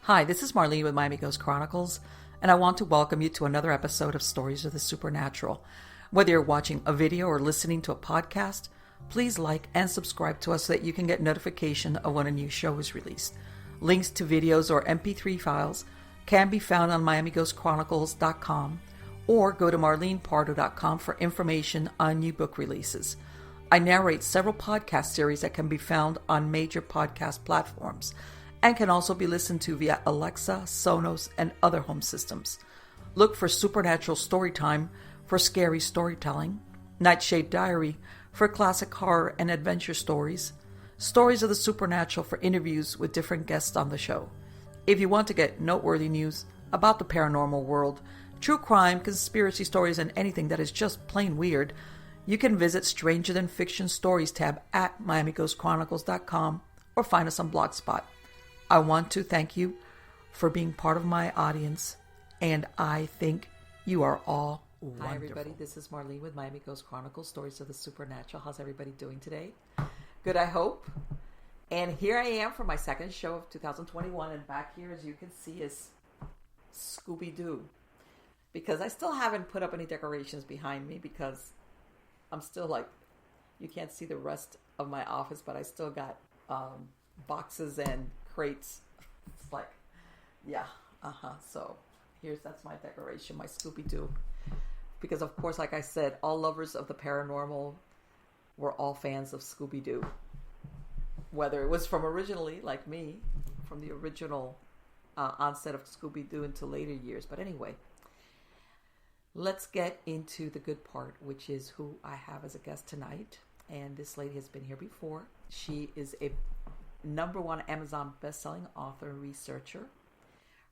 Hi, this is Marlene with Miami Ghost Chronicles, and I want to welcome you to another episode of Stories of the Supernatural. Whether you're watching a video or listening to a podcast, please like and subscribe to us so that you can get notification of when a new show is released. Links to videos or MP3 files can be found on MiamiGhostChronicles.com or go to MarlenePardo.com for information on new book releases. I narrate several podcast series that can be found on major podcast platforms and can also be listened to via Alexa, Sonos, and other home systems. Look for Supernatural Storytime for scary storytelling, Nightshade Diary for classic horror and adventure stories, Stories of the Supernatural for interviews with different guests on the show. If you want to get noteworthy news about the paranormal world, true crime, conspiracy stories, and anything that is just plain weird, you can visit Stranger Than Fiction Stories tab at MiamiGhostChronicles.com or find us on Blogspot. I want to thank you for being part of my audience, and I think you are all wonderful. Hi, everybody. This is Marlene with Miami Ghost Chronicles, Stories of the Supernatural. How's everybody doing today? Good, I hope. And here I am for my second show of 2021, and back here, as you can see, is Scooby-Doo. Because I still haven't put up any decorations behind me because I'm still like, you can't see the rest of my office, but I still got boxes and crates. It's like, yeah, so that's my decoration, my Scooby-Doo. Because of course, like I said, all lovers of the paranormal were all fans of Scooby-Doo. Whether it was from originally, like me, from the original onset of Scooby-Doo into later years. But anyway, let's get into the good part, which is who I have as a guest tonight. And this lady has been here before. She is a #1 Amazon best-selling author and researcher.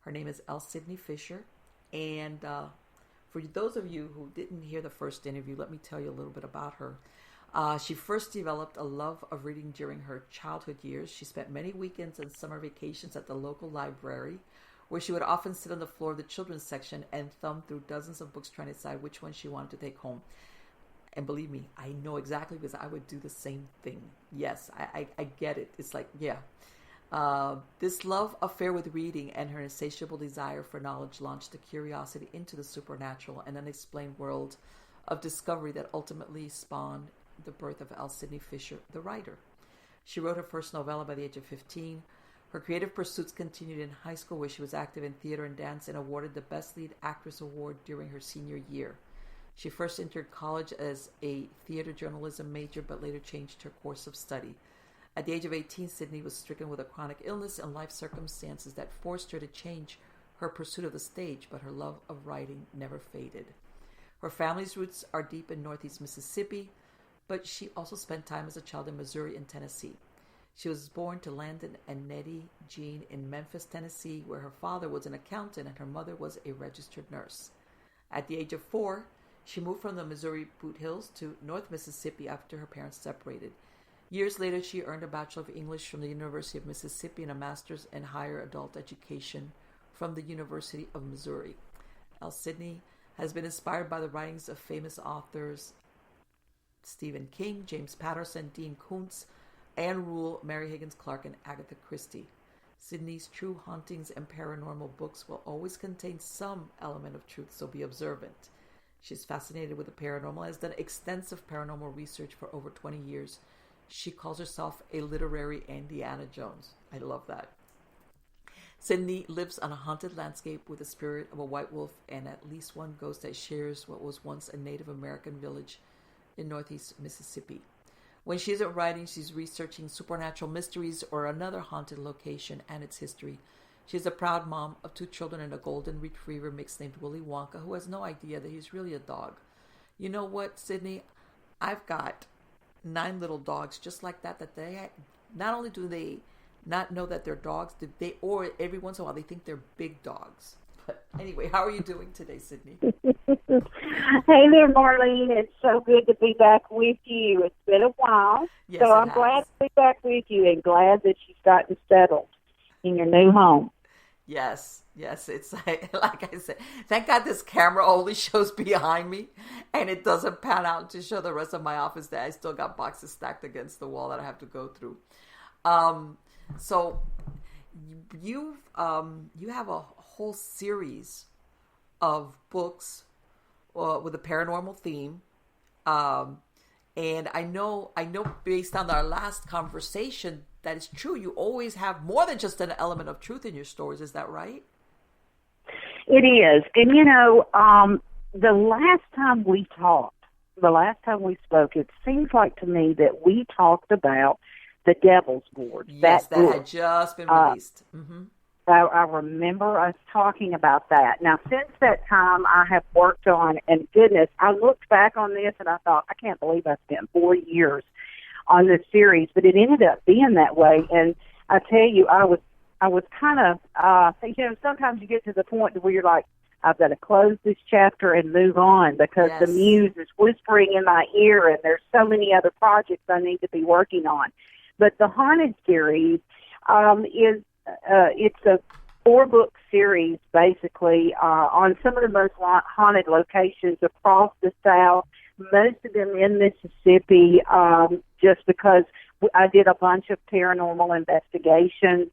Her name is L. Sydney Fisher. And for those of you who didn't hear the first interview, let me tell you a little bit about her. She first developed a love of reading during her childhood years. She spent many weekends and summer vacations at the local library, where she would often sit on the floor of the children's section and thumb through dozens of books trying to decide which one she wanted to take home. And believe me, I know exactly, because I would do the same thing. Yes, I get it. It's like, yeah. This love affair with reading and her insatiable desire for knowledge launched a curiosity into the supernatural and unexplained world of discovery that ultimately spawned the birth of L. Sydney Fisher, the writer. She wrote her first novella by the age of 15. Her creative pursuits continued in high school, where she was active in theater and dance and awarded the Best Lead Actress Award during her senior year. She first entered college as a theater journalism major, but later changed her course of study. At the age of 18, Sydney was stricken with a chronic illness and life circumstances that forced her to change her pursuit of the stage, but her love of writing never faded. Her family's roots are deep in Northeast Mississippi, but she also spent time as a child in Missouri and Tennessee. She was born to Landon and Nettie Jean in Memphis, Tennessee, where her father was an accountant and her mother was a registered nurse. At the age of 4, she moved from the Missouri Boot Hills to North Mississippi after her parents separated. Years later, she earned a Bachelor of English from the University of Mississippi and a Master's in Higher Adult Education from the University of Missouri. L. Sydney has been inspired by the writings of famous authors Stephen King, James Patterson, Dean Koontz, Anne Rule, Mary Higgins Clark, and Agatha Christie. Sydney's true hauntings and paranormal books will always contain some element of truth, so be observant. She's fascinated with the paranormal, has done extensive paranormal research for over 20 years. She calls herself a literary Indiana Jones. I love that. Sydney lives on a haunted landscape with the spirit of a white wolf and at least one ghost that shares what was once a Native American village in Northeast Mississippi. When she isn't writing, she's researching supernatural mysteries or another haunted location and its history. She is a proud mom of 2 children and a golden retriever mix named Willy Wonka, who has no idea that he's really a dog. You know what, Sydney? I've got 9 little dogs just like that they not only do they not know that they're dogs, or every once in a while they think they're big dogs. But anyway, how are you doing today, Sydney? Hey there, Marlene. It's so good to be back with you. It's been a while. Yes, so I'm glad to be back with you and glad that you've gotten settled in your new home. Yes, it's like I said, thank God this camera only shows behind me and it doesn't pan out to show the rest of my office that I still got boxes stacked against the wall that I have to go through. So you have a whole series of books with a paranormal theme, and I know based on our last conversation that it's true. You always have more than just an element of truth in your stories. Is that right? It is. And, the last time we spoke, it seems like to me that we talked about the Devil's Board. Yes, that had just been released. I remember us talking about that. Now, since that time, I have worked on, and goodness, I looked back on this and I thought, I can't believe I spent 4 years on this series, but it ended up being that way. And I tell you, I was kind of, sometimes you get to the point where you're like, I've got to close this chapter and move on because the muse is whispering in my ear and there's so many other projects I need to be working on. But the Haunted series it's a 4-book series, basically, on some of the most haunted locations across the South, most of them in Mississippi, just because I did a bunch of paranormal investigations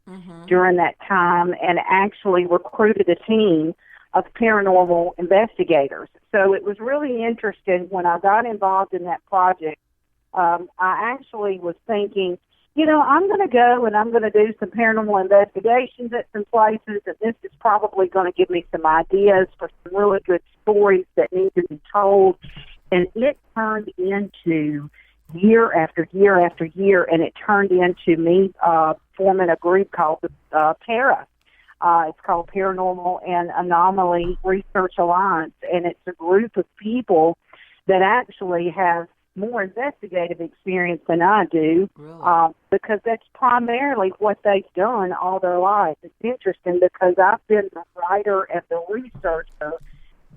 during that time and actually recruited a team of paranormal investigators. So it was really interesting when I got involved in that project. I actually was thinking, I'm going to go and I'm going to do some paranormal investigations at some places, and this is probably going to give me some ideas for some really good stories that need to be told. And it turned into year after year after year, and it turned into me forming a group called the PARA. It's called Paranormal and Anomaly Research Alliance, and it's a group of people that actually have more investigative experience than I do, really? Because that's primarily what they've done all their life. It's interesting because I've been the writer and the researcher,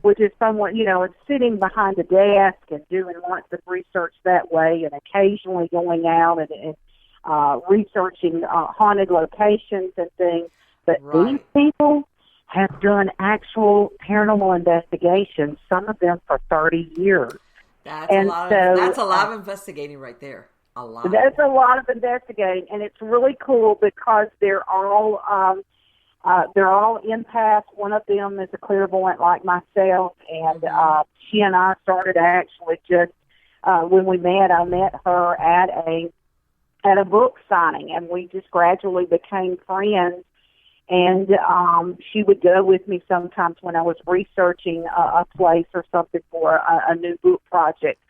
which is somewhat, it's sitting behind a desk and doing lots of research that way and occasionally going out and researching haunted locations and things. But these people have done actual paranormal investigations, some of them for 30 years. That's a lot of investigating right there. A lot. That's a lot of investigating, and it's really cool because they're all empaths. One of them is a clairvoyant like myself, and she and I started actually just when we met. I met her at a book signing, and we just gradually became friends. And she would go with me sometimes when I was researching a place or something for a new book project.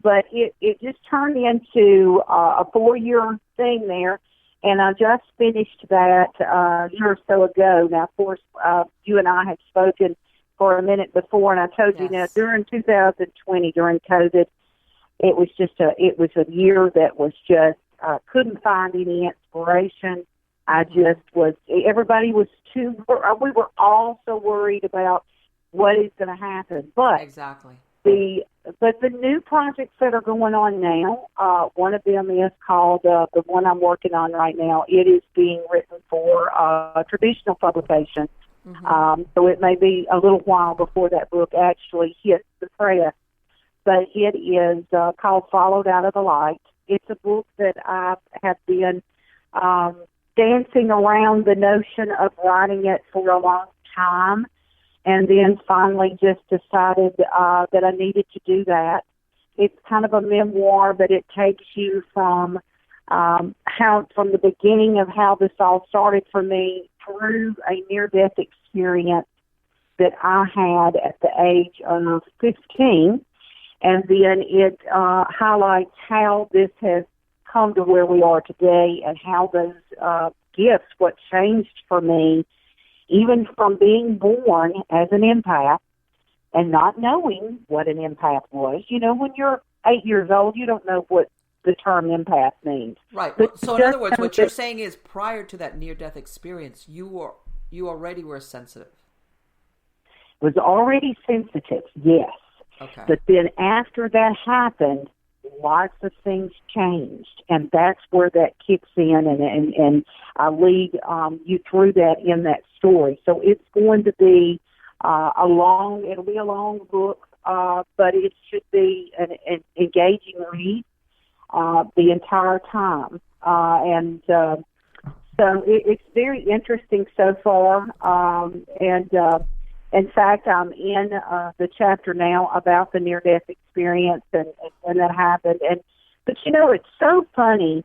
But it just turned into a 4-year thing there, and I just finished that a year or so ago. Now, of course, you and I had spoken for a minute before, and I told you now during 2020, during COVID, it was a year that was just couldn't find any inspiration. Everybody was we were all so worried about what is going to happen. But exactly. The new projects that are going on now, one of them is called, the one I'm working on right now, it is being written for traditional publication. So it may be a little while before that book actually hits the press. But it is called Followed Out of the Light. It's a book that I have been dancing around the notion of writing it for a long time, and then finally just decided that I needed to do that. It's kind of a memoir, but it takes you from the beginning of how this all started for me through a near-death experience that I had at the age of 15, and then it highlights how this has come to where we are today and how those gifts, what changed for me, even from being born as an empath and not knowing what an empath was. When you're 8 years old, you don't know what the term empath means. Right. So in other words, what you're saying is prior to that near-death experience, you already were sensitive. Was already sensitive, yes. Okay. But then after that happened, lots of things changed, and that's where that kicks in, and I lead you through that in that story. So it's going to be it'll be a long book, but it should be an engaging read the entire time. And So it's very interesting so far. And in fact, I'm in the chapter now about the near-death experience and when that happened. But it's so funny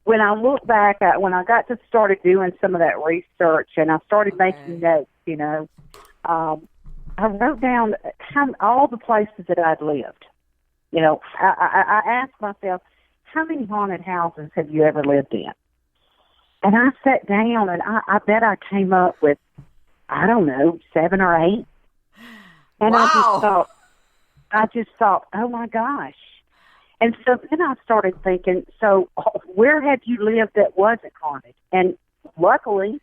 when I look back at when I got to started doing some of that research and I started making notes. I wrote down all the places that I'd lived. I asked myself, how many haunted houses have you ever lived in? And I sat down, and I bet I came up with, I don't know, 7 or 8. And wow. I just thought, oh my gosh. And so then I started thinking, so where have you lived that wasn't haunted? And luckily,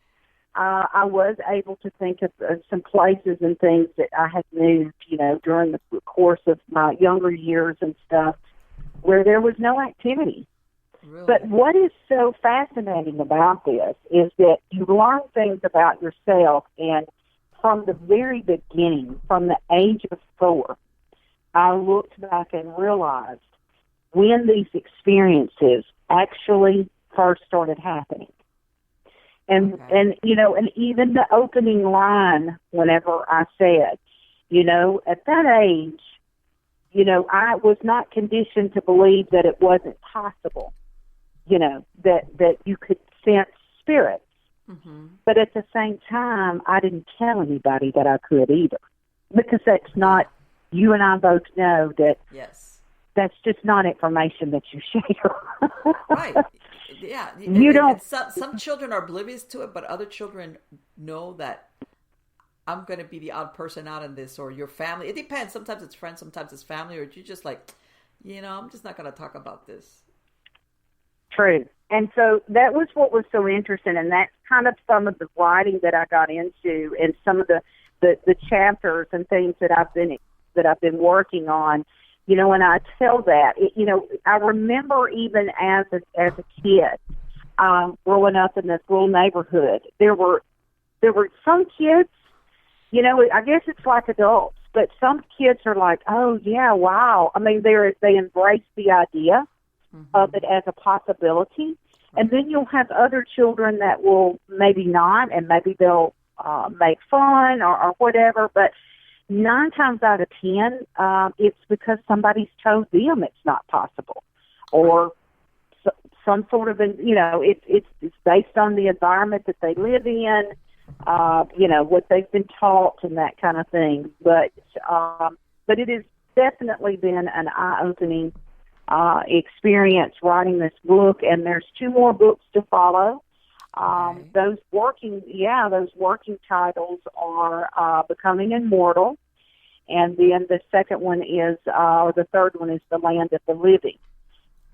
I was able to think of some places and things that I had moved, during the course of my younger years and stuff, where there was no activity. Really? But what is so fascinating about this is that you learn things about yourself, and from the very beginning, from the age of 4, I looked back and realized when these experiences actually first started happening. And even the opening line, whenever I said, at that age, I was not conditioned to believe that it wasn't possible, that you could sense spirits. Mm-hmm. But at the same time, I didn't tell anybody that I could either, because that's not, you and I both know that that's just not information that you share. Right. Yeah. You don't. Some children are oblivious to it, but other children know that I'm going to be the odd person out in this, or your family. It depends. Sometimes it's friends, sometimes it's family, or you're just like, I'm just not going to talk about this. True. And so that was what was so interesting, and that's kind of some of the writing that I got into, and some of the chapters and things that I've been working on. And I tell that, I remember even as a kid, growing up in this little neighborhood, there were some kids, I guess it's like adults, but some kids are like, oh yeah, wow. I mean, they embrace the idea of it as a possibility. And then you'll have other children that will maybe not, and maybe they'll make fun or whatever, but 9 times out of 10, it's because somebody's told them it's not possible, or some sort of, it's based on the environment that they live in, what they've been taught and that kind of thing. But it has definitely been an eye-opening experience writing this book, and there's 2 more books to follow. Those working titles are Becoming Immortal, and then the second one is, or the third one is The Land of the Living.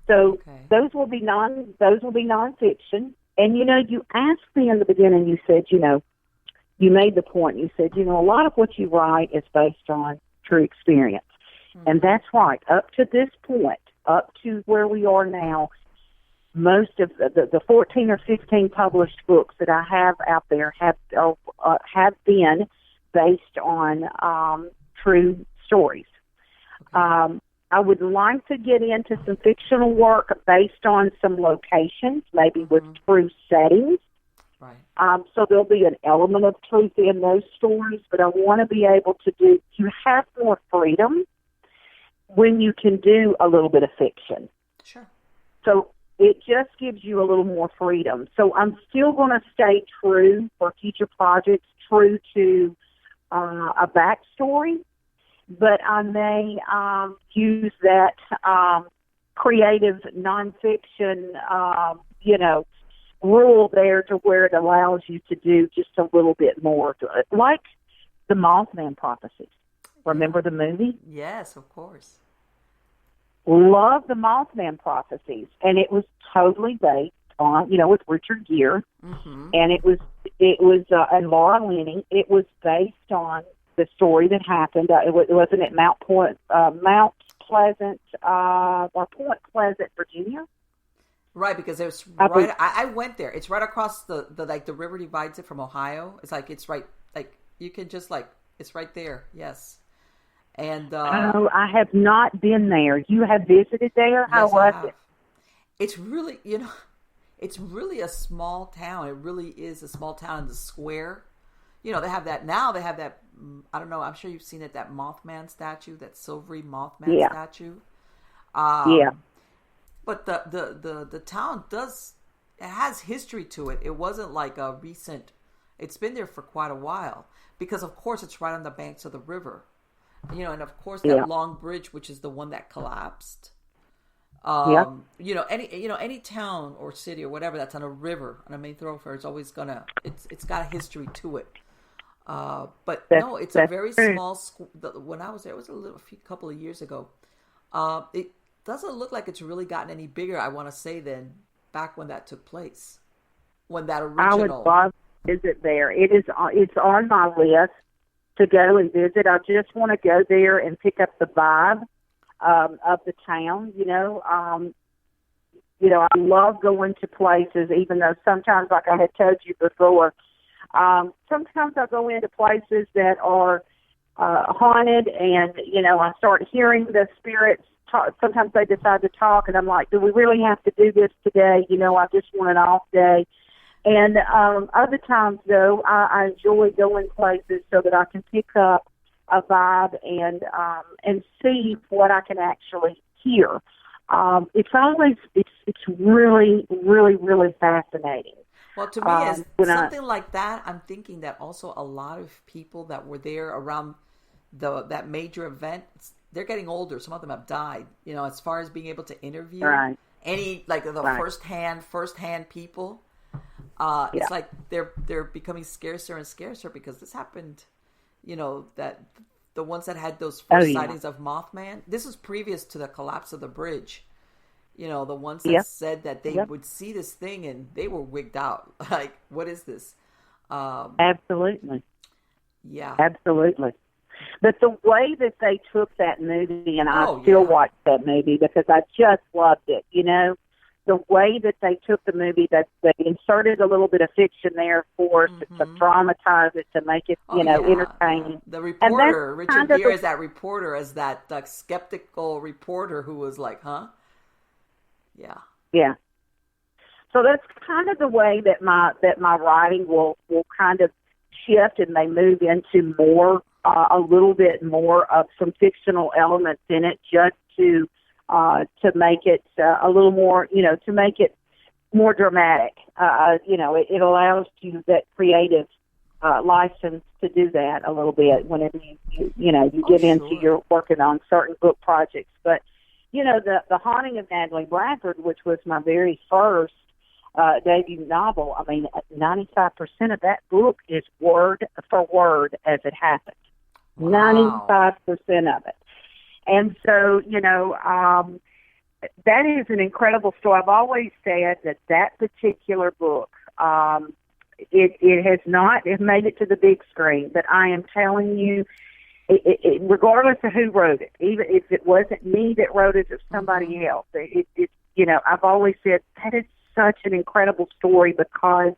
So those will be nonfiction. And you asked me in the beginning. You said, you made the point. You said, a lot of what you write is based on true experience, and that's right. Up to this point, up to where we are now, most of the 14 or 15 published books that I have out there have been based on true stories. I would like to get into some fictional work based on some locations, maybe with true settings. Right. So there'll be an element of truth in those stories, but I want to be able to have more freedom when you can do a little bit of fiction. Sure. So it just gives you a little more freedom. So I'm still going to stay true for future projects, true to a backstory, but I may use that creative nonfiction, rule there to where it allows you to do just a little bit more, like the Mothman prophecies. Remember the movie? Yes, of course. Love the Mothman prophecies, and it was totally based on, with Richard Gere, and it was and Laura Linney. It was based on the story that happened. It wasn't at Mount Pleasant, or Point Pleasant, Virginia. Right, because there's right. I went there. It's right across the river divides it from Ohio. It's right. Like you can just it's right there. Yes. And I have not been there. You have visited there. How was it? It's really, it's really a small town. It really is a small town in the square. You know, they have that now. They have that. I don't know. I'm sure you've seen it. That Mothman statue, that silvery Mothman statue. Yeah. But the town it has history to it. It wasn't like a recent. It's been there for quite a while because, of course, it's right on the banks of the river. You know, and of course that long bridge, which is the one that collapsed. You know, any town or city or whatever that's on a river, on a main thoroughfare, it's always it's got a history to it. But no, it's a very small school. When I was there, it was a couple of years ago. It doesn't look like it's really gotten any bigger, I want to say, than back when that took place. When that original. I would love to visit there. It's on my list to go and visit. I just want to go there and pick up the vibe of the town. You know, I love going to places, even though sometimes, like I had told you before, sometimes I go into places that are haunted, and I start hearing the spirits talk. Sometimes they decide to talk, and I'm like, do we really have to do this today? I just want an off day. And other times, though, I enjoy going places so that I can pick up a vibe and see what I can actually hear. It's really, really, really fascinating. Well, to me, is something like that. I'm thinking that also a lot of people that were there around that major event, they're getting older. Some of them have died. As far as being able to interview any first-hand people. It's like they're becoming scarcer and scarcer because this happened, that the ones that had those first sightings of Mothman, this was previous to the collapse of the bridge. The ones that said that they would see this thing and they were wigged out. Like, what is this? Absolutely. Yeah. Absolutely. But the way that they took that movie, and I still watch that movie because I just loved it, the way that they took the movie, that they inserted a little bit of fiction there, of course, to dramatize it, to make it, entertaining. The reporter, Richard Gere, is that reporter, as that skeptical reporter who was like, huh? Yeah. Yeah. So that's kind of the way that my writing will kind of shift, and they move into more, a little bit more of some fictional elements in it, just to make it a little more, to make it more dramatic. It allows you that creative license to do that a little bit whenever you get into your working on certain book projects. But, the Haunting of Natalie Bradford, which was my very first debut novel, 95% of that book is word for word as it happened. Wow. 95% of it. And so, that is an incredible story. I've always said that particular book, it has not made it to the big screen, but I am telling you, regardless of who wrote it, even if it wasn't me that wrote it, or somebody else, I've always said that is such an incredible story because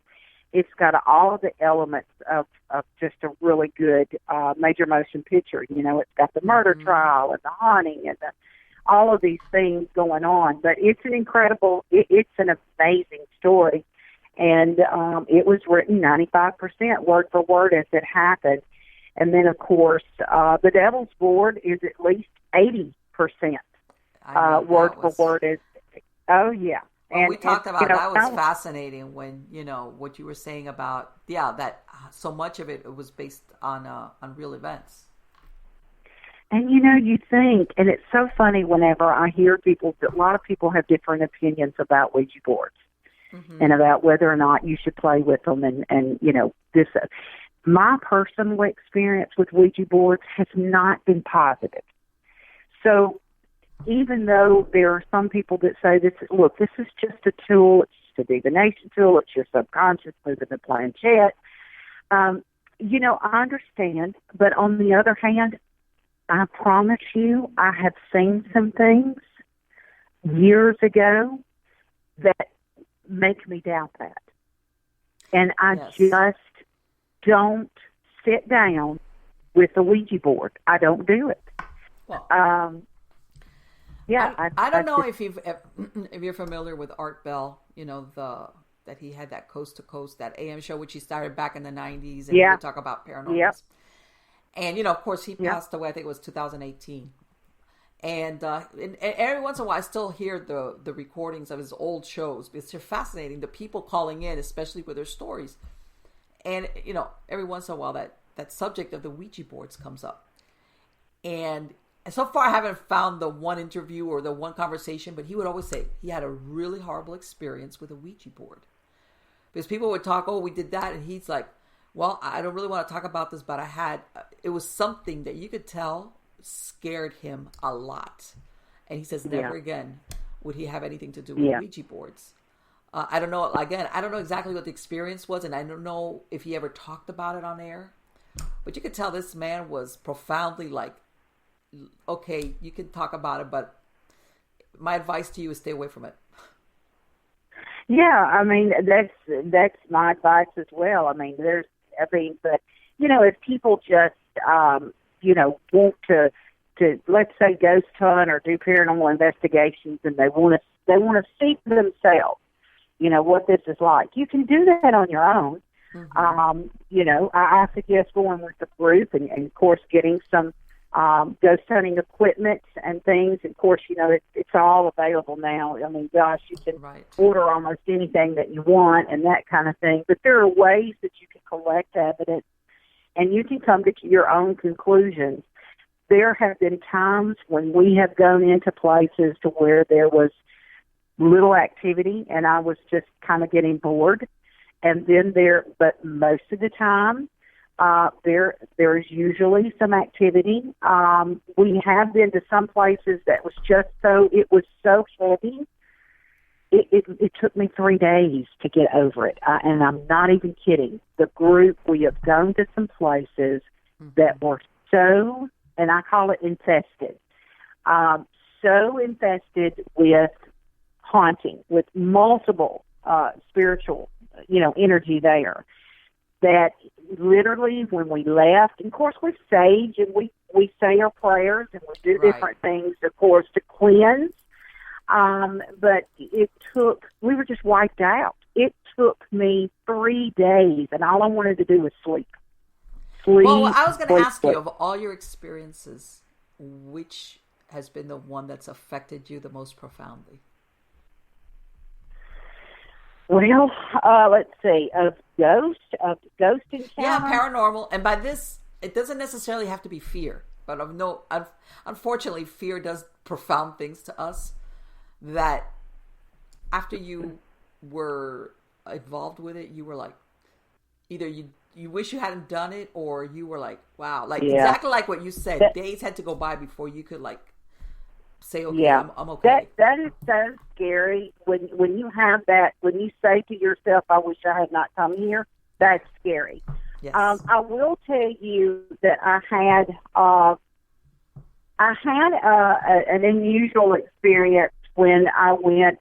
it's got all of the elements of just a really good major motion picture. It's got the murder trial and the haunting and all of these things going on. But it's it's an amazing story. And it was written 95% word for word as it happened. And then, of course, The Devil's Board is at least 80% word for word. Well, we talked about that was fascinating when, what you were saying about, that so much of it was based on real events. And, you think, and it's so funny whenever I hear a lot of people have different opinions about Ouija boards and about whether or not you should play with them. And this, my personal experience with Ouija boards has not been positive. So, even though there are some people that say, this is just a tool, it's just a divination tool, it's your subconscious moving the planchette. I understand, but on the other hand, I promise you, I have seen some things years ago that make me doubt that. And I just don't sit down with the Ouija board. I don't do it. Well, I don't know if you're familiar with Art Bell. that he had that Coast to Coast, that AM show, which he started back in the 90s, and he would talk about paranormal. Yep. And, of course, he passed away, I think it was 2018. And every once in a while, I still hear the recordings of his old shows because they're fascinating. The people calling in, especially with their stories. And, every once in a while, that subject of the Ouija boards comes up. And so far, I haven't found the one interview or the one conversation, but he would always say he had a really horrible experience with a Ouija board. Because people would talk, oh, we did that. And he's like, well, I don't really want to talk about this, but it was something that you could tell scared him a lot. And he says never again would he have anything to do with Ouija boards. I don't know. Again, I don't know exactly what the experience was, and I don't know if he ever talked about it on air. But you could tell this man was profoundly like, okay, you can talk about it, but my advice to you is stay away from it. Yeah, I mean, that's my advice as well. But if people just, want to let's say ghost hunt or do paranormal investigations, and they want to see for themselves, what this is like. You can do that on your own. Mm-hmm. I suggest going with the group and of course getting some ghost hunting equipment and things. Of course, it's all available now. I mean, gosh, you can order almost anything that you want and that kind of thing. But there are ways that you can collect evidence and you can come to your own conclusions. There have been times when we have gone into places to where there was little activity and I was just kind of getting bored. And then but most of the time, there's usually some activity. We have been to some places that was it was so heavy. It took me 3 days to get over it. And I'm not even kidding. The group, we have gone to some places that were so, and I call it infested, so infested with haunting, with multiple spiritual, energy there, that literally when we left, and of course we sage and we say our prayers and we do different things, of course, to cleanse. But we were just wiped out. It took me 3 days, and all I wanted to do was sleep. Well, I was going to ask you, of all your experiences, which has been the one that's affected you the most profoundly? Well, let's see, of ghost encounter. Yeah, paranormal. And by this, it doesn't necessarily have to be fear, but unfortunately, fear does profound things to us that after you were involved with it, you were like, either you wish you hadn't done it, or you were like, wow, exactly like what you said. Days had to go by before you could say, okay, I'm okay. That is so scary when you have that, when you say to yourself, I wish I had not come here. That's scary. Yes. I will tell you that I had an unusual experience when I went.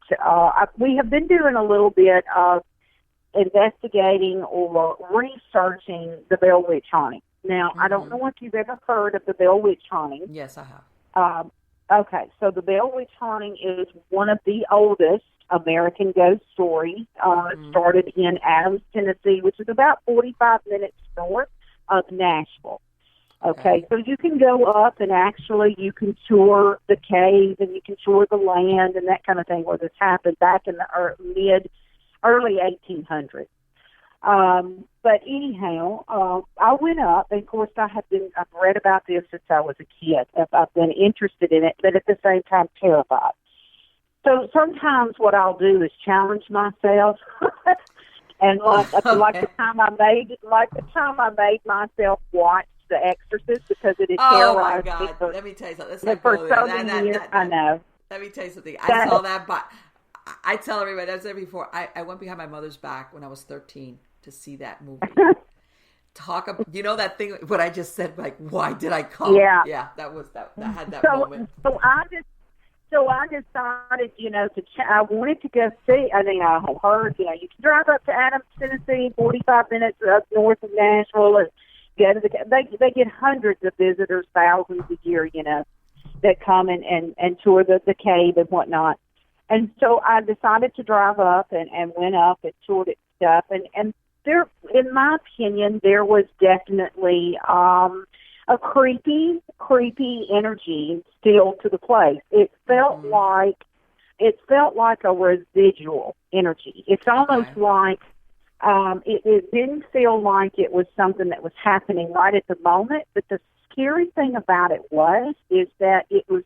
We have been doing a little bit of investigating or researching the Bell Witch haunting. Now, I don't know if you've ever heard of the Bell Witch haunting. Yes, I have. Okay, so the Bell Witch haunting is one of the oldest American ghost stories. Started in Adams, Tennessee, which is about 45 minutes north of Nashville. Okay, so you can go up and actually you can tour the cave and you can tour the land and that kind of thing where this happened back in the early 1800s. But anyhow, I went up, and of course I've read about this since I was a kid. I've been interested in it, but at the same time terrified. So sometimes what I'll do is challenge myself, and like the time I made myself watch The Exorcist because it had terrorized me. Oh my God! Let me tell you something. For so many years, I know. Let me tell you something. I saw that, but I tell everybody, I've said before, I went behind my mother's back when I was 13 to see that movie. Talk about, that thing, what I just said, like, why did I come? Yeah. Yeah, that had that moment. So I decided, I wanted to go see, I heard, you can drive up to Adams, Tennessee, 45 minutes up north of Nashville, and go to they get hundreds of visitors, thousands a year, that come and tour the cave and whatnot. And so I decided to drive up and went up and toured it stuff. And there, in my opinion, there was definitely a creepy energy still to the place. It felt like a residual energy. It's almost like it didn't feel like it was something that was happening right at the moment. But the scary thing about it is that it was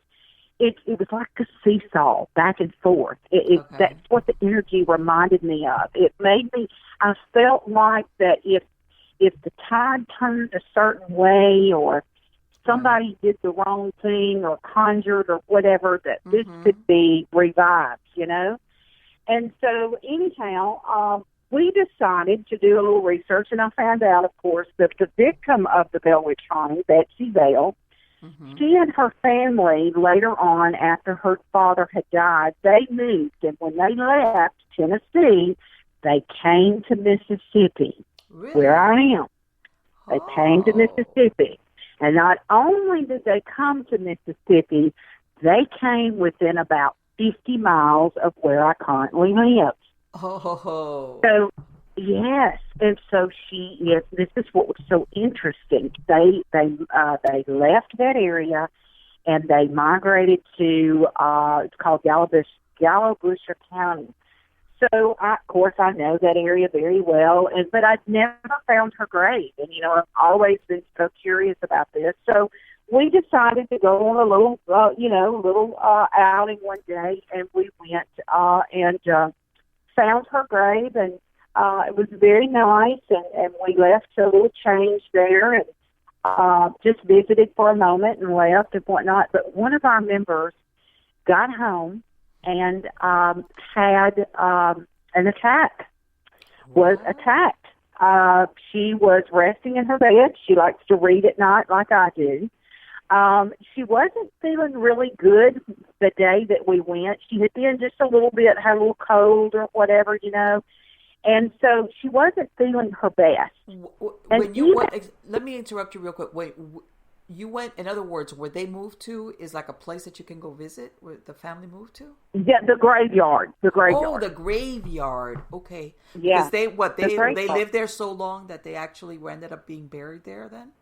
like a seesaw back and forth. That's what the energy reminded me of. I felt like that if the tide turned a certain way, or somebody did the wrong thing or conjured or whatever, that this could be revived, And so anyhow, we decided to do a little research, and I found out, of course, that the victim of the Bell Witch haunting, Betsy Bell, she and her family, later on, after her father had died, they moved, and when they left Tennessee, they came to Mississippi, where I am. They came to Mississippi. And not only did they come to Mississippi, they came within about 50 miles of where I currently live. Oh. So, yes, and so this is what was so interesting. They left that area, and they migrated to, it's called Gallo-Busher County. So, of course, I know that area very well, but I've never found her grave. And, I've always been so curious about this. So we decided to go on a little, outing one day, and we went and found her grave, and it was very nice, and we left a little change there, and just visited for a moment and left and whatnot. But one of our members got home and had an attack, was attacked. She was resting in her bed. She likes to read at night like I do. She wasn't feeling really good the day that we went. She had been just a little bit, had a little cold or whatever, and so she wasn't feeling her best. When you went, let me interrupt you real quick. Wait, you went, in other words, where they moved to is like a place that you can go visit, where the family moved to? Yeah, the graveyard. Oh, the graveyard. Okay. Yeah. Because they lived there so long that they actually ended up being buried there then?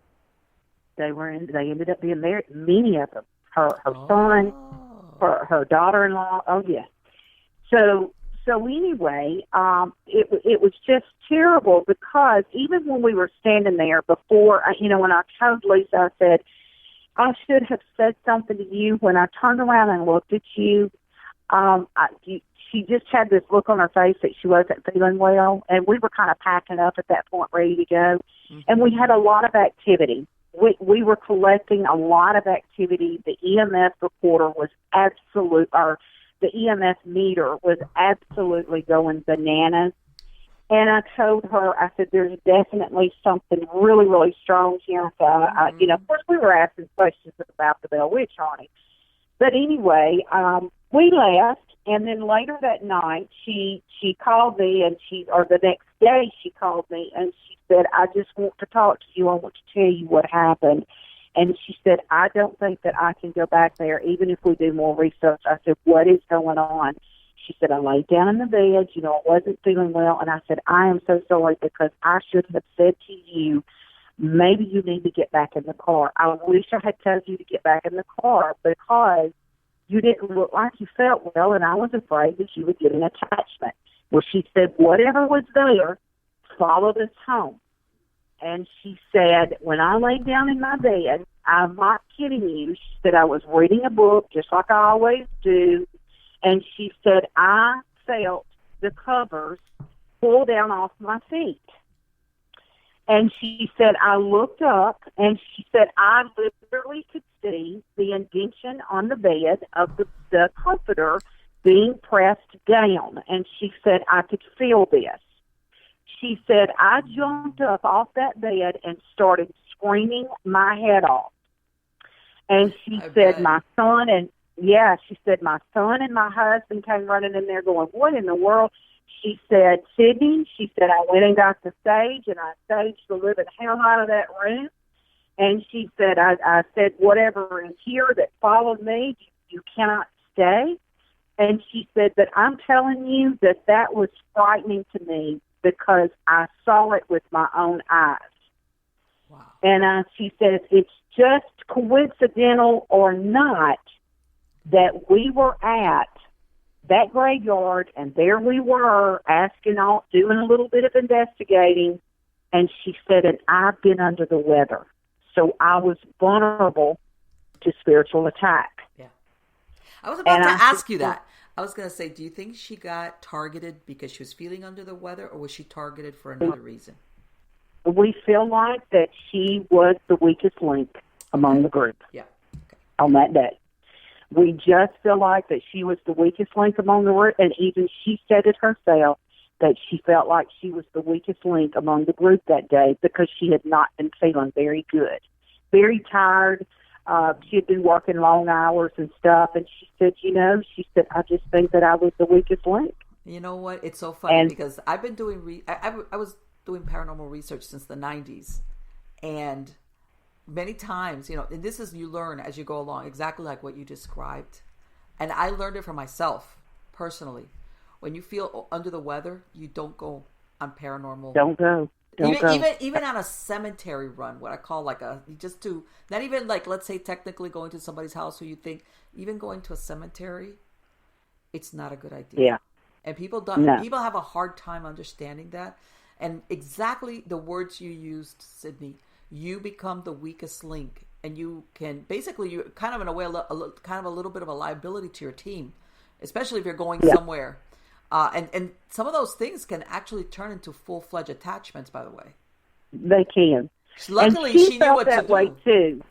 They ended up being married, many of them. Her son, her daughter-in-law. Oh, yes. So anyway, it was just terrible, because even when we were standing there before, when I told Lisa, I said, I should have said something to you. When I turned around and looked at you, she just had this look on her face that she wasn't feeling well, and we were kind of packing up at that point, ready to go. And we had a lot of activity. We were collecting a lot of activity. The EMF recorder was the EMF meter was absolutely going bananas. And I told her, I said, there's definitely something really, really strong here. So, of course, we were asking questions about the Bell Witch haunting. But anyway, we left, and then later that night, she called me, or the next day she called me, and she said, I just want to talk to you. I want to tell you what happened. And she said, I don't think that I can go back there, even if we do more research. I said, what is going on? She said, I laid down in the bed. I wasn't feeling well. And I said, I am so sorry, because I should have said to you, maybe you need to get back in the car. I wish I had told you to get back in the car, because you didn't look like you felt well, and I was afraid that you would get an attachment. Well, she said, whatever was there followed us home. And she said, when I laid down in my bed, I'm not kidding you, she said, I was reading a book just like I always do. And she said, I felt the covers pull down off my feet. And she said, I looked up, and she said, I literally could see the indentation on the bed of the comforter being pressed down. And she said, I could feel this. She said, I jumped up off that bed and started screaming my head off. And she said, my son and my husband came running in there going, what in the world? She said, Sydney, she said, I went and got the stage, and I staged the living hell out of that room. And she said, I said, whatever is here that followed me, you cannot stay. And she said, but I'm telling you that was frightening to me because I saw it with my own eyes. Wow. And she says, it's just coincidental or not that we were at that graveyard, and there we were doing a little bit of investigating. And she said, and I've been under the weather. So I was vulnerable to spiritual attack. Yeah. I was about to ask you that. I was going to say, do you think she got targeted because she was feeling under the weather, or was she targeted for another reason? We feel like that she was the weakest link among the group. Yeah. Okay. On that day. We just feel like that she was the weakest link among the group, and even she said it herself, that she felt like she was the weakest link among the group that day because she had not been feeling very good. Very tired. She had been working long hours and stuff, and she said, I just think that I was the weakest link. You know what? It's so funny because I've been doing, I was doing paranormal research since the 90s, and many times, and this is, you learn as you go along, exactly like what you described. And I learned it for myself, personally. When you feel under the weather, you don't go on paranormal. Don't go. Even on a cemetery run, what I call not even like, let's say technically going to somebody's house who you think, even going to a cemetery, it's not a good idea. Yeah. And people have a hard time understanding that. And exactly the words you used, Sydney, you become the weakest link, and you can basically, you're kind of in a way, kind of a little bit of a liability to your team, especially if you're going somewhere. And some of those things can actually turn into full-fledged attachments, by the way. They can. Luckily, and she knew what to do. Way too.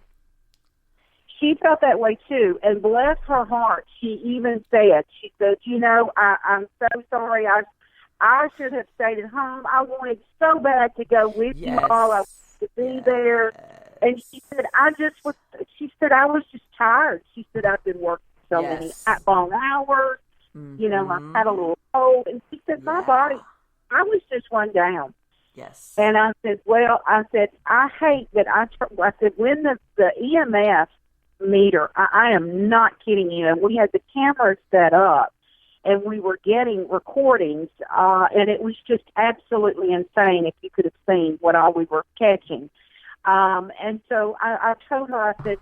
She felt that way too, and bless her heart, she even said, I'm so sorry, I should have stayed at home. I wanted so bad to go with you all. I wanted to be there. And she said, I was just tired. She said, I've been working so many long hours. Mm-hmm. I had a little cold. And she said, my body, I was just run down. Yes. And I said, I hate that I said, when the EMF meter, I am not kidding you, and we had the cameras set up, and we were getting recordings, and it was just absolutely insane if you could have seen what all we were catching. And so I told her, I said,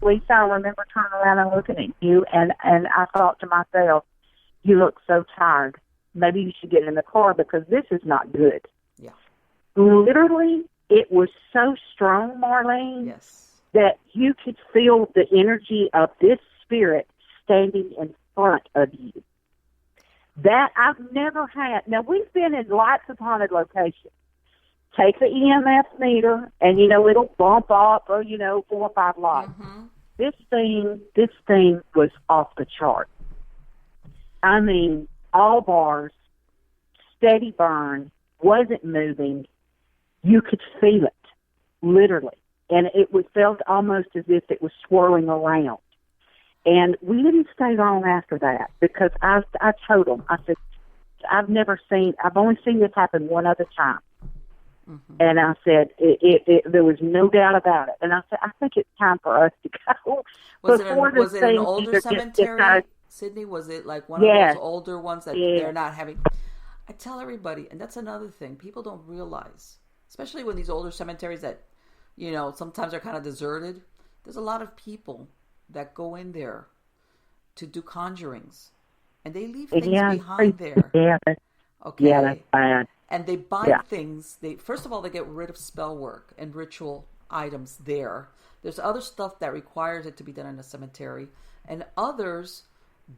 Lisa, I remember turning around and looking at you, and I thought to myself, you look so tired. Maybe you should get in the car because this is not good. Yeah. Literally, it was so strong, Marlene, that you could feel the energy of this spirit standing in front of you. That I've never had. Now, we've been in lots of haunted locations. Take the EMF meter, and, it'll bump up, 4 or 5 lights. Mm-hmm. This thing was off the chart. I mean, all bars, steady burn, wasn't moving. You could feel it, literally. And it felt almost as if it was swirling around. And we didn't stay long after that because I told them, I said, I've only seen this happen one other time. Mm-hmm. And I said, there was no doubt about it. And I said, I think it's time for us to go. Was it an older cemetery, Sydney? Was it like one of those older ones that they're not having? I tell everybody, and that's another thing, people don't realize, especially when these older cemeteries that, sometimes are kind of deserted. There's a lot of people that go in there to do conjurings, and they leave things behind there. Yeah. Okay. Yeah, that's bad. And they bind things. First of all, they get rid of spell work and ritual items there. There's other stuff that requires it to be done in a cemetery, and others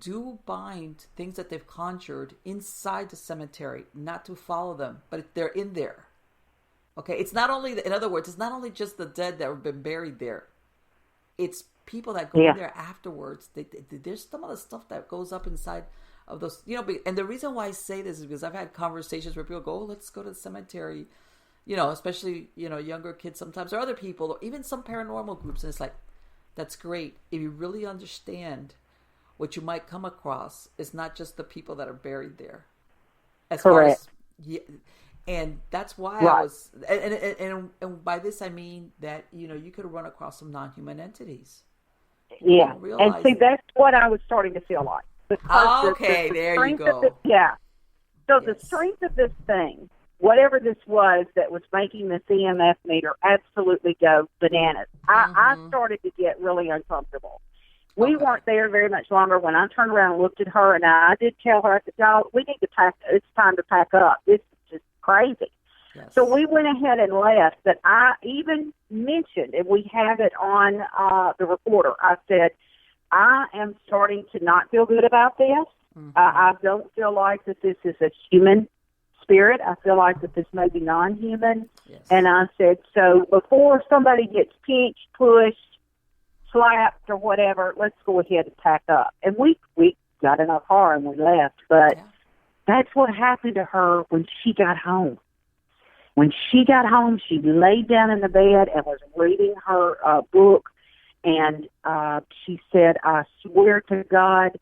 do bind things that they've conjured inside the cemetery, not to follow them, but they're in there. Okay, it's not only, in other words, it's not only just the dead that have been buried there. It's people that go in there afterwards. There's some of the stuff that goes up inside of those, and the reason why I say this is because I've had conversations where people go, oh, let's go to the cemetery, especially, younger kids sometimes, or other people, or even some paranormal groups. And it's like, that's great. If you really understand what you might come across, it's not just the people that are buried there. Correct. And that's why I was, and by this I mean that, you could run across some non-human entities. Yeah. And see, that's what I was starting to feel like. because Okay, the there you strength of go. yeah. So the Yes. strength of this thing, whatever this was that was making this EMF meter absolutely go bananas, I started to get really uncomfortable. We Okay. weren't there very much longer when I turned around and looked at her, and I did tell her, I said, y'all, we need to pack, it's time to pack up. This is just crazy. Yes. So we went ahead and left, but I even mentioned, and we have it on the recorder, I said, I am starting to not feel good about this. I don't feel like that this is a human spirit. I feel like that this may be non-human. Yes. And I said, so before somebody gets pinched, pushed, slapped, or whatever, let's go ahead and pack up. And we got in our car and we left. But that's what happened to her when she got home. When she got home, she laid down in the bed and was reading her book. And she said, I swear to God,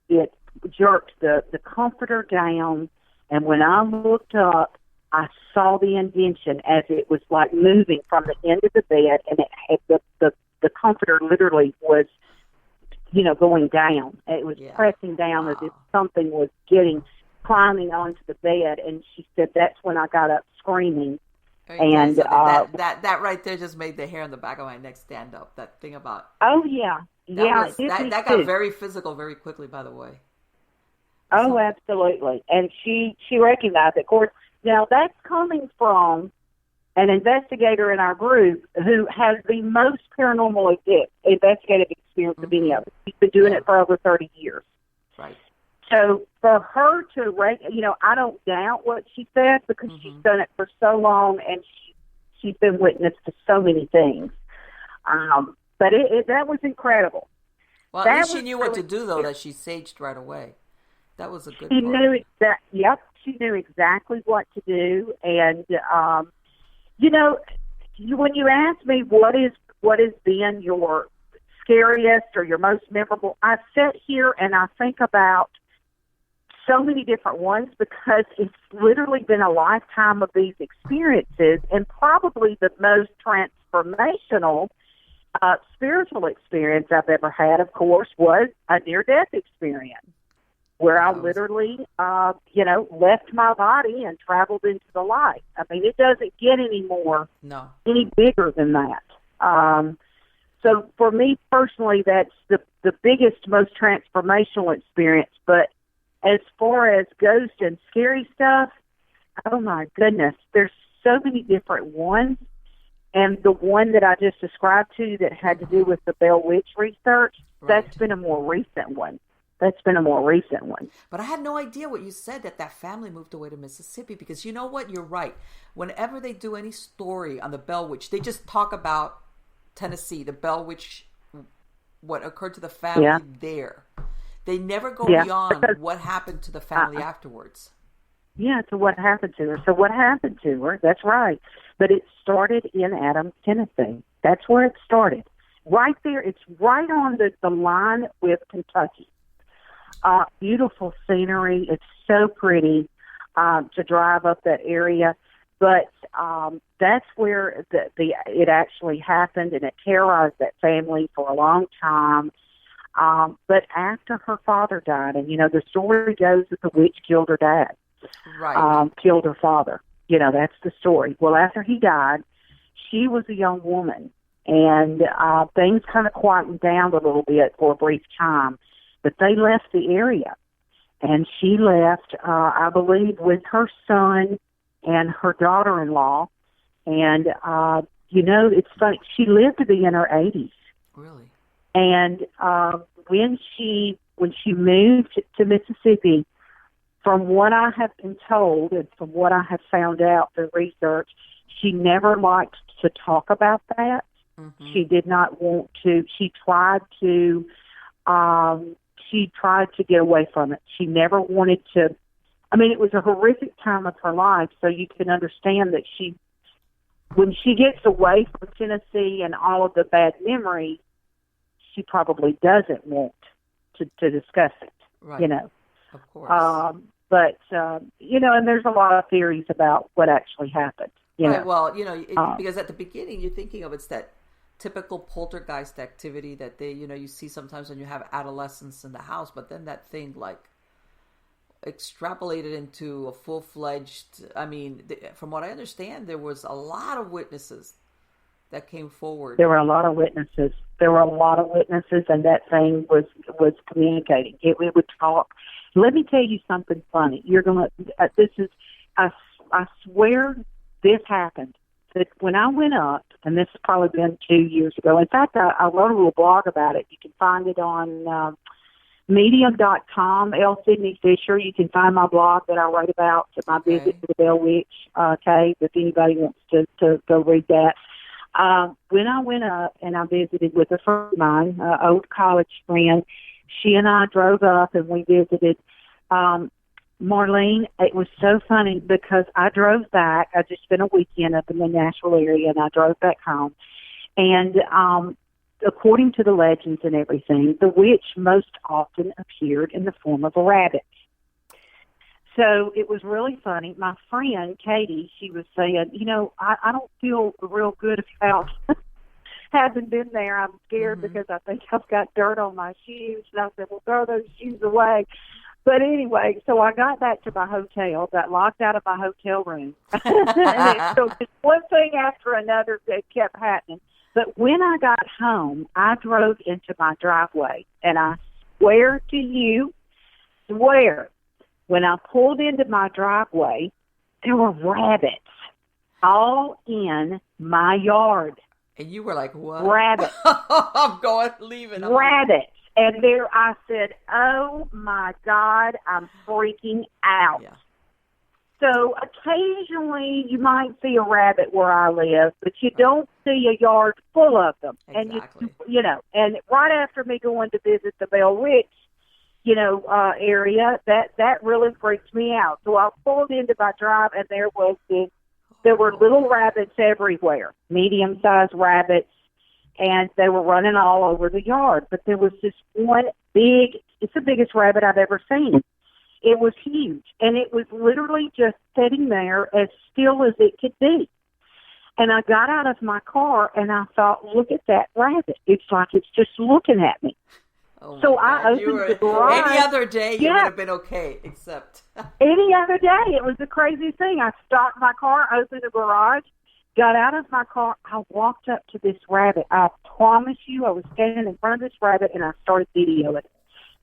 it jerked the comforter down. And when I looked up, I saw the indention as it was like moving from the end of the bed, and it had the comforter literally was, going down. It was pressing down as if something was climbing onto the bed. And she said, that's when I got up screaming. And that right there just made the hair on the back of my neck stand up. That thing about that got very physical very quickly, by the way. Oh, absolutely. And she recognized it. Of course, now that's coming from an investigator in our group who has the most paranormal investigative experience of any of us. She's been doing it for over 30 years. Right. So for her to, I don't doubt what she said because she's done it for so long and she's been witness to so many things. But that was incredible. Well, at least she knew what to do, though, that she saged right away. That was a good She part. knew she knew exactly what to do. And, when you ask me what has been your scariest or your most memorable, I sit here and I think about so many different ones because it's literally been a lifetime of these experiences, and probably the most transformational spiritual experience I've ever had, of course, was a near-death experience where I literally, left my body and traveled into the light. I mean, it doesn't get any bigger than that. So for me personally, that's the biggest, most transformational experience. But as far as ghost and scary stuff, oh my goodness, there's so many different ones. And the one that I just described to you that had to do with the Bell Witch research, that's been a more recent one. But I had no idea what you said, that family moved away to Mississippi, because you know what? You're right. Whenever they do any story on the Bell Witch, they just talk about Tennessee, the Bell Witch, what occurred to the family there. They never go beyond what happened to the family afterwards. Yeah, so what happened to her. That's right. But it started in Adams, Tennessee. That's where it started. Right there. It's right on the line with Kentucky. Beautiful scenery. It's so pretty to drive up that area. But that's where it actually happened, and it terrorized that family for a long time. But after her father died, and, the story goes that the witch killed her dad. Right. Killed her father. That's the story. Well, after he died, she was a young woman, and things kind of quietened down a little bit for a brief time. But they left the area, and she left, I believe, with her son and her daughter-in-law. And, it's funny. She lived to be in her 80s. Really? And when she moved to Mississippi, from what I have been told and from what I have found out through research, she never liked to talk about that. She did not want to. She tried to get away from it. She never wanted to. I mean, it was a horrific time of her life, so you can understand that when she gets away from Tennessee and all of the bad memories, she probably doesn't want to discuss it. Right. Of course. But, and there's a lot of theories about what actually happened. Right. Well, because at the beginning you're thinking of it's that typical poltergeist activity that they, you see sometimes when you have adolescents in the house, but then that thing like extrapolated into a full-fledged, from what I understand, there was a lot of witnesses that came forward. There were a lot of witnesses. And that thing was communicating. It would talk. Let me tell you something funny. You're going to, I swear this happened. That when I went up, and this has probably been 2 years ago. In fact, I wrote a little blog about it. You can find it on medium.com, L. Sidney Fisher. You can find my blog that I write about my visit to the Bell Witch cave, if anybody wants to go read that. When I went up and I visited with a friend of mine, an old college friend, she and I drove up and we visited. Marlene, it was so funny because I drove back. I just spent a weekend up in the Nashville area, and I drove back home. And according to the legends and everything, the witch most often appeared in the form of a rabbit. So it was really funny. My friend, Katie, she was saying, I don't feel real good about having been there. I'm scared because I think I've got dirt on my shoes. And I said, well, throw those shoes away. But anyway, so I got back to my hotel, got locked out of my hotel room. And so just one thing after another that kept happening. But when I got home, I drove into my driveway, and I swear to you, when I pulled into my driveway, there were rabbits all in my yard. And you were like, what? Rabbits. I'm leaving. Rabbits. And there I said, oh, my God, I'm freaking out. Yeah. So occasionally you might see a rabbit where I live, but you don't see a yard full of them. Exactly. And, and right after me going to visit the Bell Witch, area, that really freaked me out. So I pulled into my drive, and there were little rabbits everywhere, medium-sized rabbits. And they were running all over the yard. But there was this one it's the biggest rabbit I've ever seen. It was huge. And it was literally just sitting there as still as it could be. And I got out of my car, and I thought, look at that rabbit. It's like it's just looking at me. Oh so God. I opened the garage. Any other day, you would have been okay, except... Any other day. It was the craziest thing. I stopped my car, opened the garage, got out of my car. I walked up to this rabbit. I promise you, I was standing in front of this rabbit, and I started videoing it.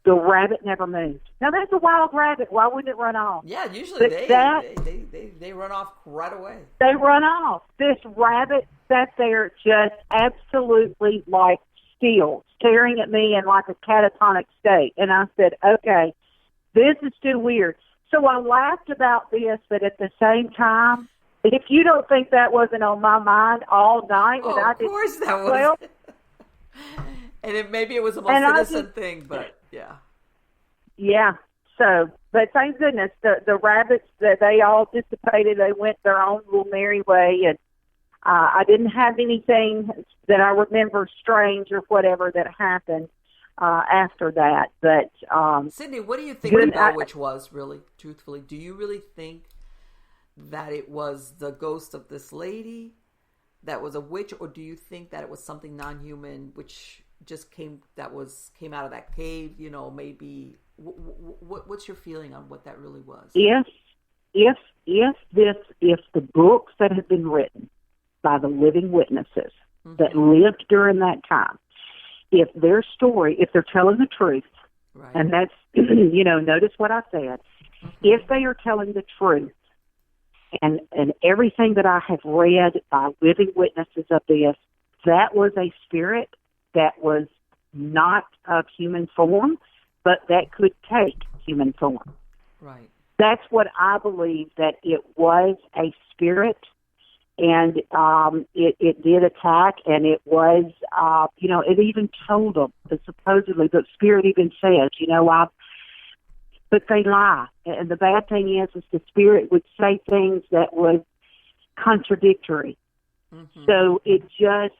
The rabbit never moved. Now, that's a wild rabbit. Why wouldn't it run off? Yeah, usually they run off right away. They run off. This rabbit sat there just absolutely like still, staring at me in like a catatonic state. And I said, okay, this is too weird. So I laughed about this, but at the same time, if you don't think that wasn't on my mind all night, and I did, of course that was. Well, and maybe it was a most innocent thing, but yeah. Yeah. So, but thank goodness the rabbits, they all dissipated. They went their own little merry way, and I didn't have anything that I remember strange or whatever that happened after that. But Sydney, what do you think the Bell Witch was, really, truthfully? Do you really think that it was the ghost of this lady that was a witch, or do you think that it was something non-human which just came out of that cave? Maybe what's your feeling on what that really was? If the books that have been written by the living witnesses that lived during that time, if their story, if they're telling the truth, right. And that's notice what I said, if they are telling the truth. And everything that I have read by living witnesses of this, that was a spirit that was not of human form, but that could take human form. Right. That's what I believe, that it was a spirit, and it did attack, and it was, it even told them, supposedly, the spirit even says, but they lie. And the bad thing is the spirit would say things that was contradictory. Mm-hmm. So it just,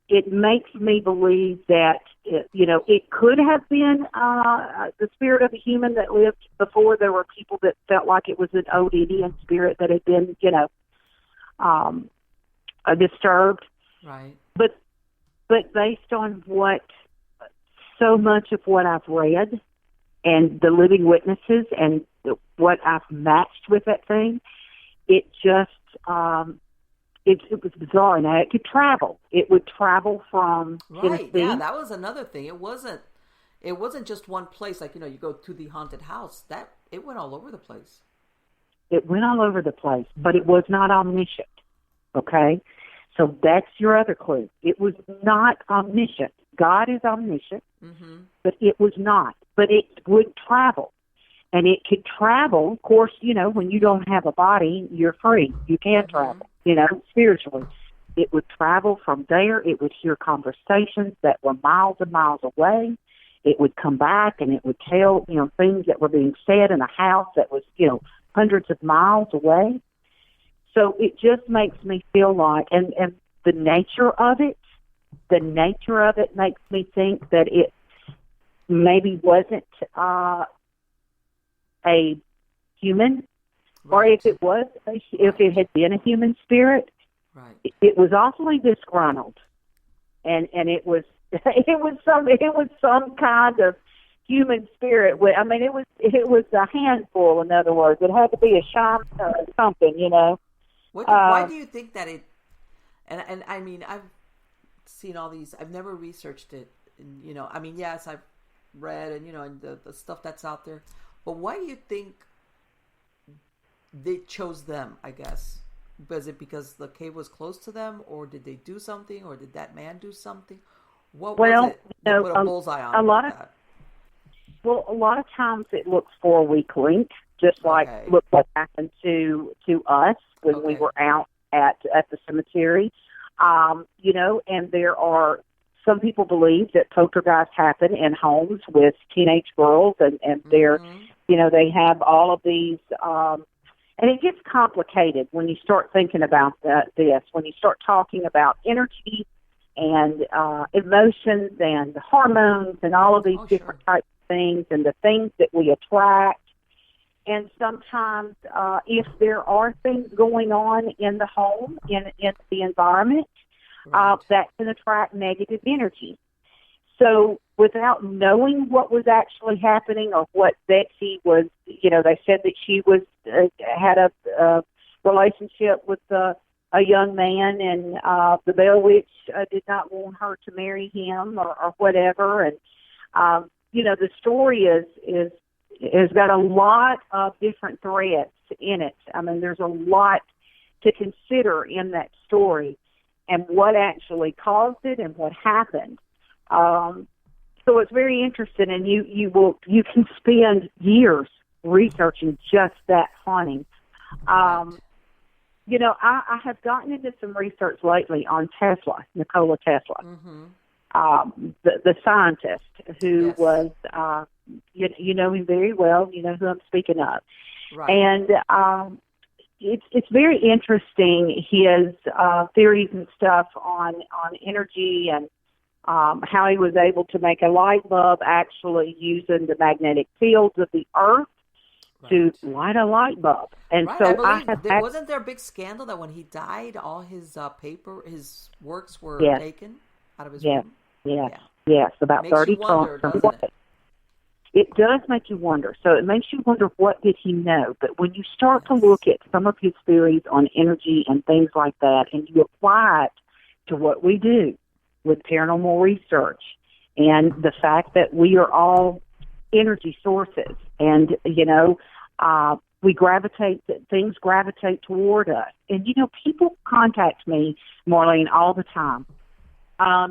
it makes me believe that, it could have been the spirit of a human that lived before. There were people that felt like it was an old Indian spirit that had been, disturbed. Right. but based on so much of what I've read and the living witnesses and what I've matched with that thing, it just, it was bizarre. Now, it could travel. It would travel from Tennessee. Yeah, that was another thing. It wasn't just one place. Like, you go to the haunted house. It went all over the place. It went all over the place, but it was not omniscient. Okay? So that's your other clue. It was not omniscient. God is omniscient, but it was not. But it would travel. And it could travel, of course, when you don't have a body, you're free. You can travel, spiritually. It would travel from there. It would hear conversations that were miles and miles away. It would come back and it would tell, things that were being said in a house that was, hundreds of miles away. So it just makes me feel like, and the nature of it makes me think that it maybe wasn't a human, or if it was, if it had been a human spirit, it was awfully disgruntled, and it was it was some kind of human spirit. I mean, it was a handful. In other words, it had to be a shaman or something, Why do you think that it? And I mean, I've seen all these. I've never researched it. And, I mean, yes, I've read and and the stuff that's out there. But why do you think they chose them? I guess was it because the cave was close to them, or did they do something, or did that man do something? What was it? They put a bullseye on a lot of that. Well, a lot of times it looks for a weak link, just like look what happened to us when we were out at the cemetery. And there are some people believe that poltergeists happen in homes with teenage girls, and they're, they have all of these, and it gets complicated when you start thinking about this, when you start talking about energy and emotions and hormones and all of these different types of things and the things that we attract. And sometimes if there are things going on in the home, in the environment, that can attract negative energy. So without knowing what was actually happening or what Betsy was, they said that she was had a relationship with a young man, and the Bell Witch did not want her to marry him or whatever. And, the story has got a lot of different threads in it. I mean, there's a lot to consider in that story and what actually caused it and what happened. So it's very interesting, and you can spend years researching just that haunting. I have gotten into some research lately on Tesla, Nikola Tesla, the scientist who was, you know him very well. You know who I'm speaking of, and it's very interesting, his theories and stuff on energy and how he was able to make a light bulb actually using the magnetic fields of the earth to light a light bulb. And so wasn't there a big scandal that when he died, all his his works were taken out of his room? Yes, about makes 30 tons. It does make you wonder. So it makes you wonder, what did he know? But when you start to look at some of his theories on energy and things like that, and you apply it to what we do with paranormal research and the fact that we are all energy sources, and, things gravitate toward us. And, people contact me, Marlene, all the time.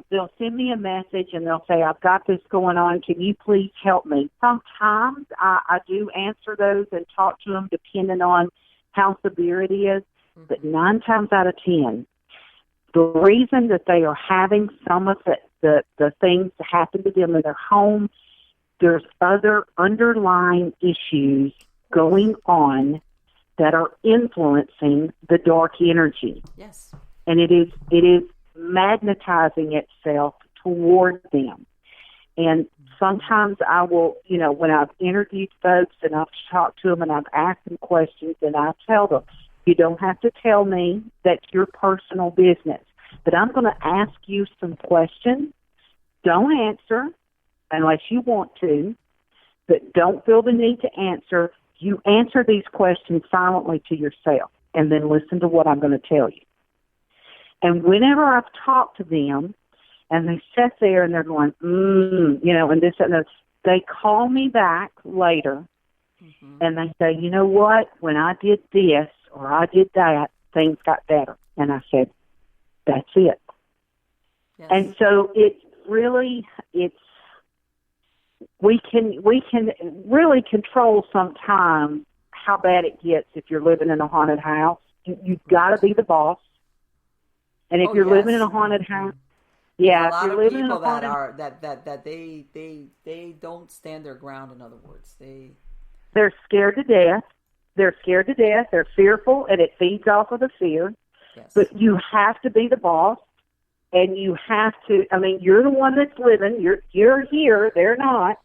They'll send me a message and they'll say, I've got this going on. Can you please help me? Sometimes I do answer those and talk to them depending on how severe it is. But 9 times out of 10, the reason that they are having some of the things that happen to them in their home, there's other underlying issues going on that are influencing the dark energy. Yes. And it is magnetizing itself toward them. And sometimes I will, when I've interviewed folks and I've talked to them and I've asked them questions, and I tell them, you don't have to tell me, that's your personal business. but I'm going to ask you some questions. Don't answer unless you want to, but don't feel the need to answer. You answer these questions silently to yourself, and then listen to what I'm going to tell you. And whenever I've talked to them, and they sit there and they're going, and this and that, they call me back later, and they say, you know what, when I did this or I did that, things got better. And I said, that's it. Yes. And so we can really control sometimes how bad it gets if you're living in a haunted house. You've got to be the boss. And if you're living in a haunted house, a lot of people that they don't stand their ground. In other words, they're scared to death. They're scared to death. They're fearful, and it feeds off of the fear. Yes. But you have to be the boss, and you have to. I mean, you're the one that's living. You're here. They're not.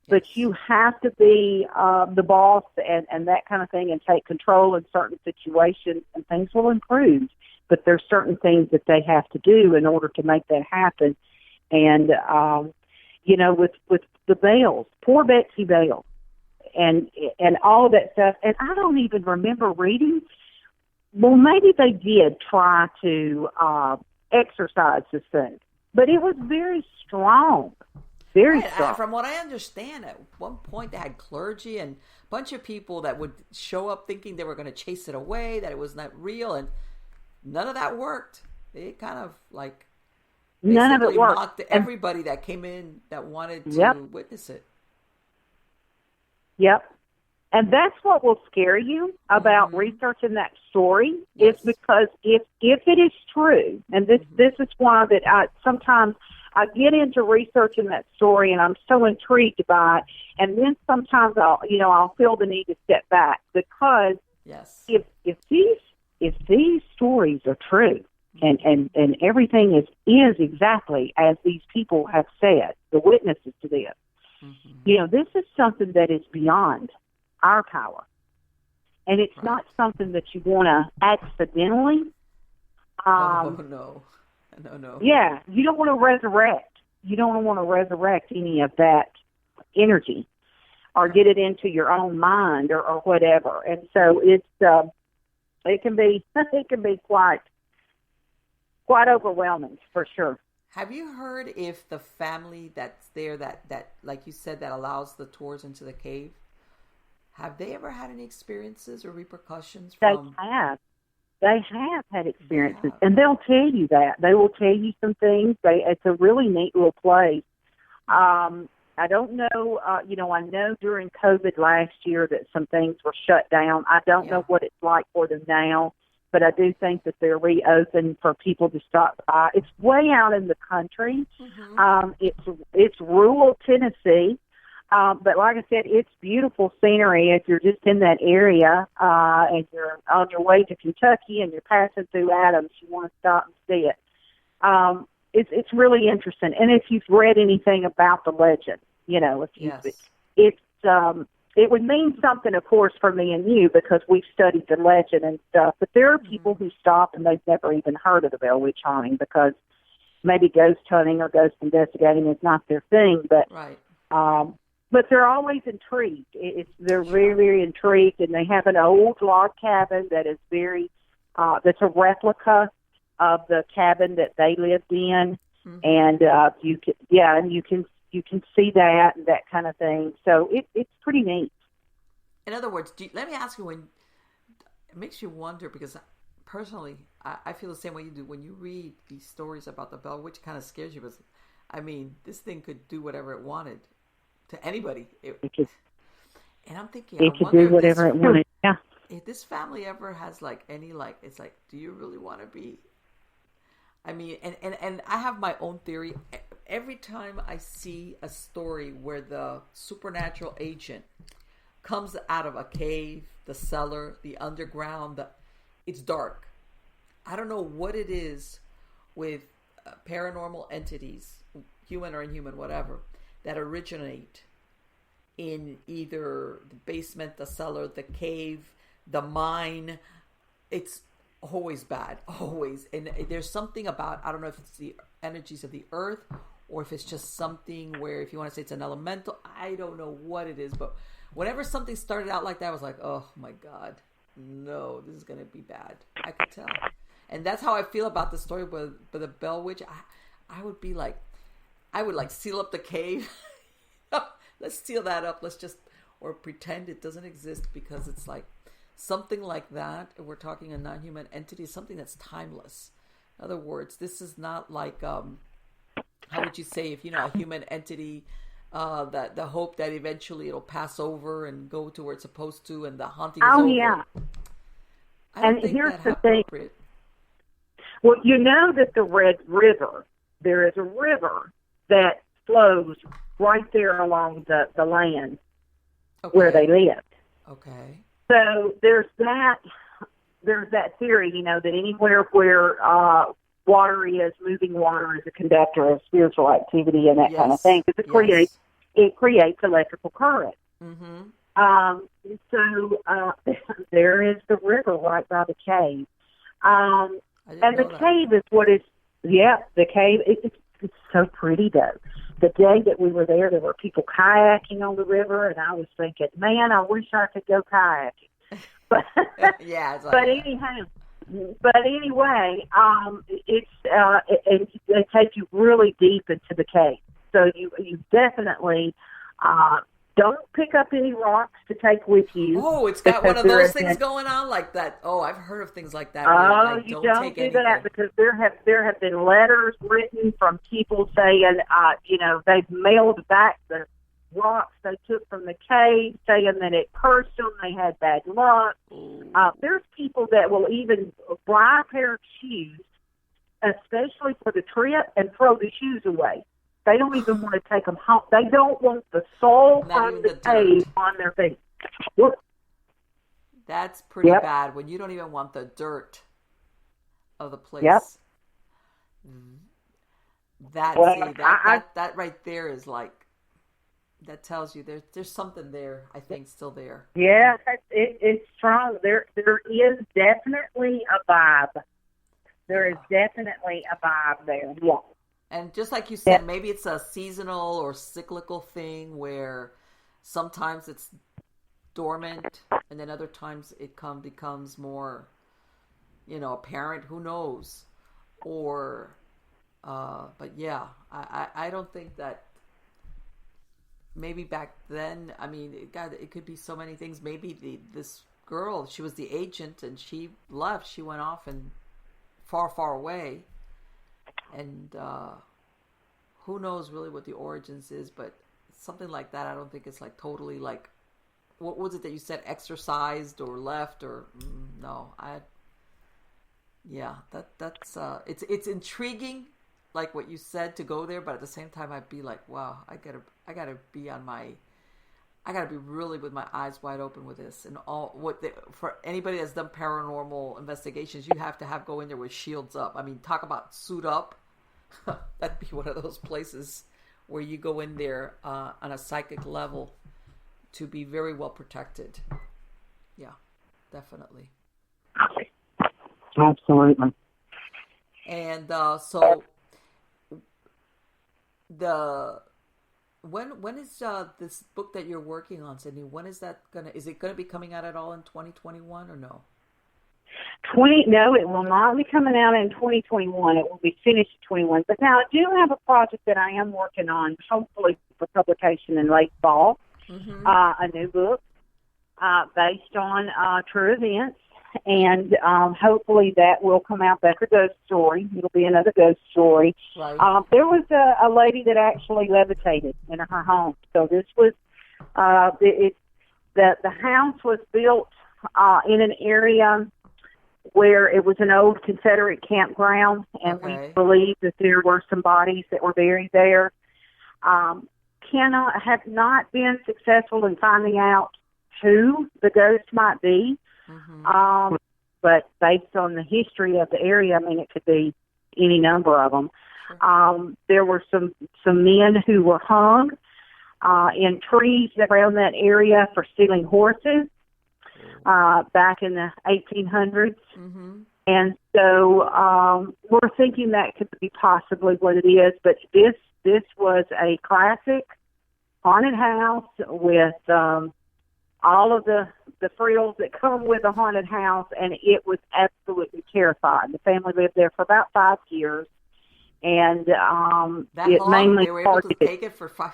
But you have to be the boss and that kind of thing, and take control in certain situations, and things will improve. But there's certain things that they have to do in order to make that happen. And, with the Bales, poor Betsy Bale, and all of that stuff. And I don't even remember reading. Well, maybe they did try to exorcise this thing, but it was very strong. Very strong. From what I understand, at one point they had clergy and a bunch of people that would show up thinking they were going to chase it away, that it was not real, and none of that worked. They kind of none of it worked. Mocked everybody that came in that wanted to witness it. Yep. And that's what will scare you about researching that story, is because if it is true, and this is why that I sometimes I get into researching that story and I'm so intrigued by it, and then sometimes I'll feel the need to step back, because if these stories are true and everything is exactly as these people have said, the witnesses to this, this is something that is beyond our power. And it's not something that you want to accidentally. No. Yeah, you don't want to resurrect. You don't want to resurrect any of that energy or get it into your own mind or whatever. And so it can be quite overwhelming, for sure. Have you heard if the family that's there that like you said, that allows the tours into the cave, have they ever had any experiences or repercussions from? They have had experiences, and they'll tell you that. They will tell you some things. It's a really neat little place. I don't know, I know during COVID last year that some things were shut down. I don't know what it's like for them now, but I do think that they're reopened for people to stop by. It's way out in the country. It's rural Tennessee. But like I said, it's beautiful scenery if you're just in that area, and you're on your way to Kentucky and you're passing through Adams, you want to stop and see it. It's really interesting. And if you've read anything about the legend, it would mean something, of course, for me and you, because we've studied the legend and stuff. But there are people who stop and they've never even heard of the Bell Witch haunting, because maybe ghost hunting or ghost investigating is not their thing. But but they're always intrigued. They're very, very intrigued, and they have an old log cabin that is that's a replica of the cabin that they lived in, and you can see that and that kind of thing. So it's pretty neat. In other words, let me ask you, when it makes you wonder, because personally, I feel the same way you do. When you read these stories about the Bell Witch, kind of scares you, because this thing could do whatever it wanted to anybody. And I'm thinking, it could do whatever it wanted. Yeah. If this family ever has it's like, do you really want to be? I mean, and I have my own theory. Every time I see a story where the supernatural agent comes out of a cave, the cellar, the underground, it's dark. I don't know what it is with paranormal entities, human or inhuman, whatever, that originate in either the basement, the cellar, the cave, the mine. It's always bad, always. And there's something about, I don't know if it's the energies of the earth or if it's just something where, if you want to say it's an elemental, I don't know what it is. But whenever something started out like that, I was like, oh my God, no, this is going to be bad. I could tell. And that's how I feel about the story with the Bell Witch. I would be like, I would like seal up the cave. Let's seal that up. Let's just, or pretend it doesn't exist, because it's like something like that. We're talking a non-human entity, something that's timeless. In other words, this is not like, how would you say, if, a human entity, that the hope that eventually it'll pass over and go to where it's supposed to, and the haunting is over. Oh, yeah. I don't and think here's that's the thing. appropriate. Well, you know that the Red River, there is a river that flows right there along the land where they lived. Okay. So there's that theory, that anywhere where water is, moving water is a conductor of spiritual activity and that kind of thing, because it creates electrical current. Mm-hmm. So there is the river right by the cave. And the cave is what is, the cave, it's so pretty though. The day that we were there were people kayaking on the river, and I was thinking, man, I wish I could go kayaking. But yeah, it's like but anyway, they take you really deep into the cave. So you definitely don't pick up any rocks to take with you. Oh, it's got one of those things going on like that. Oh, I've heard of things like that. Oh, you don't do that, because there have been letters written from people saying, they've mailed back the rocks they took from the cave, saying that it cursed them, they had bad luck. There's people that will even buy a pair of shoes, especially for the trip, and throw the shoes away. They don't even want to take them home. They don't want the soul from the cave on their feet. That's pretty bad, when you don't even want the dirt of the place. Yep. That right there is like, that tells you there's something there, I think, still there. Yeah, it's strong. There is definitely a vibe. There is definitely a vibe there. Yeah. And just like you said, maybe it's a seasonal or cyclical thing where sometimes it's dormant and then other times it becomes more, apparent. Who knows? Or, but yeah, I don't think that. Maybe back then, I mean, it could be so many things. Maybe this girl, she was the agent and she left. She went off and far, far away. And who knows really what the origins is, but something like that, I don't think it's like totally like, what was it that you said, exorcised or left or, no, that's, it's intriguing, like what you said, to go there, but at the same time, I'd be like, wow, I gotta be really with my eyes wide open with this. And for anybody that's done paranormal investigations, you have to go in there with shields up. I mean, talk about suit up. That'd be one of those places where you go in there on a psychic level to be very well protected. Yeah, definitely. Absolutely. And so when is this book that you're working on, Sydney? When is that is it gonna be coming out at all in 2021 or no? No, it will not be coming out in 2021. It will be finished in 21. But now I do have a project that I am working on, hopefully for publication in late fall. Mm-hmm. A new book based on true events, and hopefully that will come out. That's a ghost story. It'll be another ghost story. Right. There was a lady that actually levitated in her home. So this was the house was built in an area where it was an old Confederate campground, and we believe that there were some bodies that were buried there. Have not been successful in finding out who the ghost might be. Mm-hmm. But based on the history of the area, I mean, it could be any number of them. There were some men who were hung in trees around that area for stealing horses back in the 1800s. Mm-hmm. And so we're thinking that could be possibly what it is. But this was a classic haunted house with all of the frills that come with a haunted house, and it was absolutely terrifying. The family lived there for about 5 years, and that it long? mainly They were able to take it for 5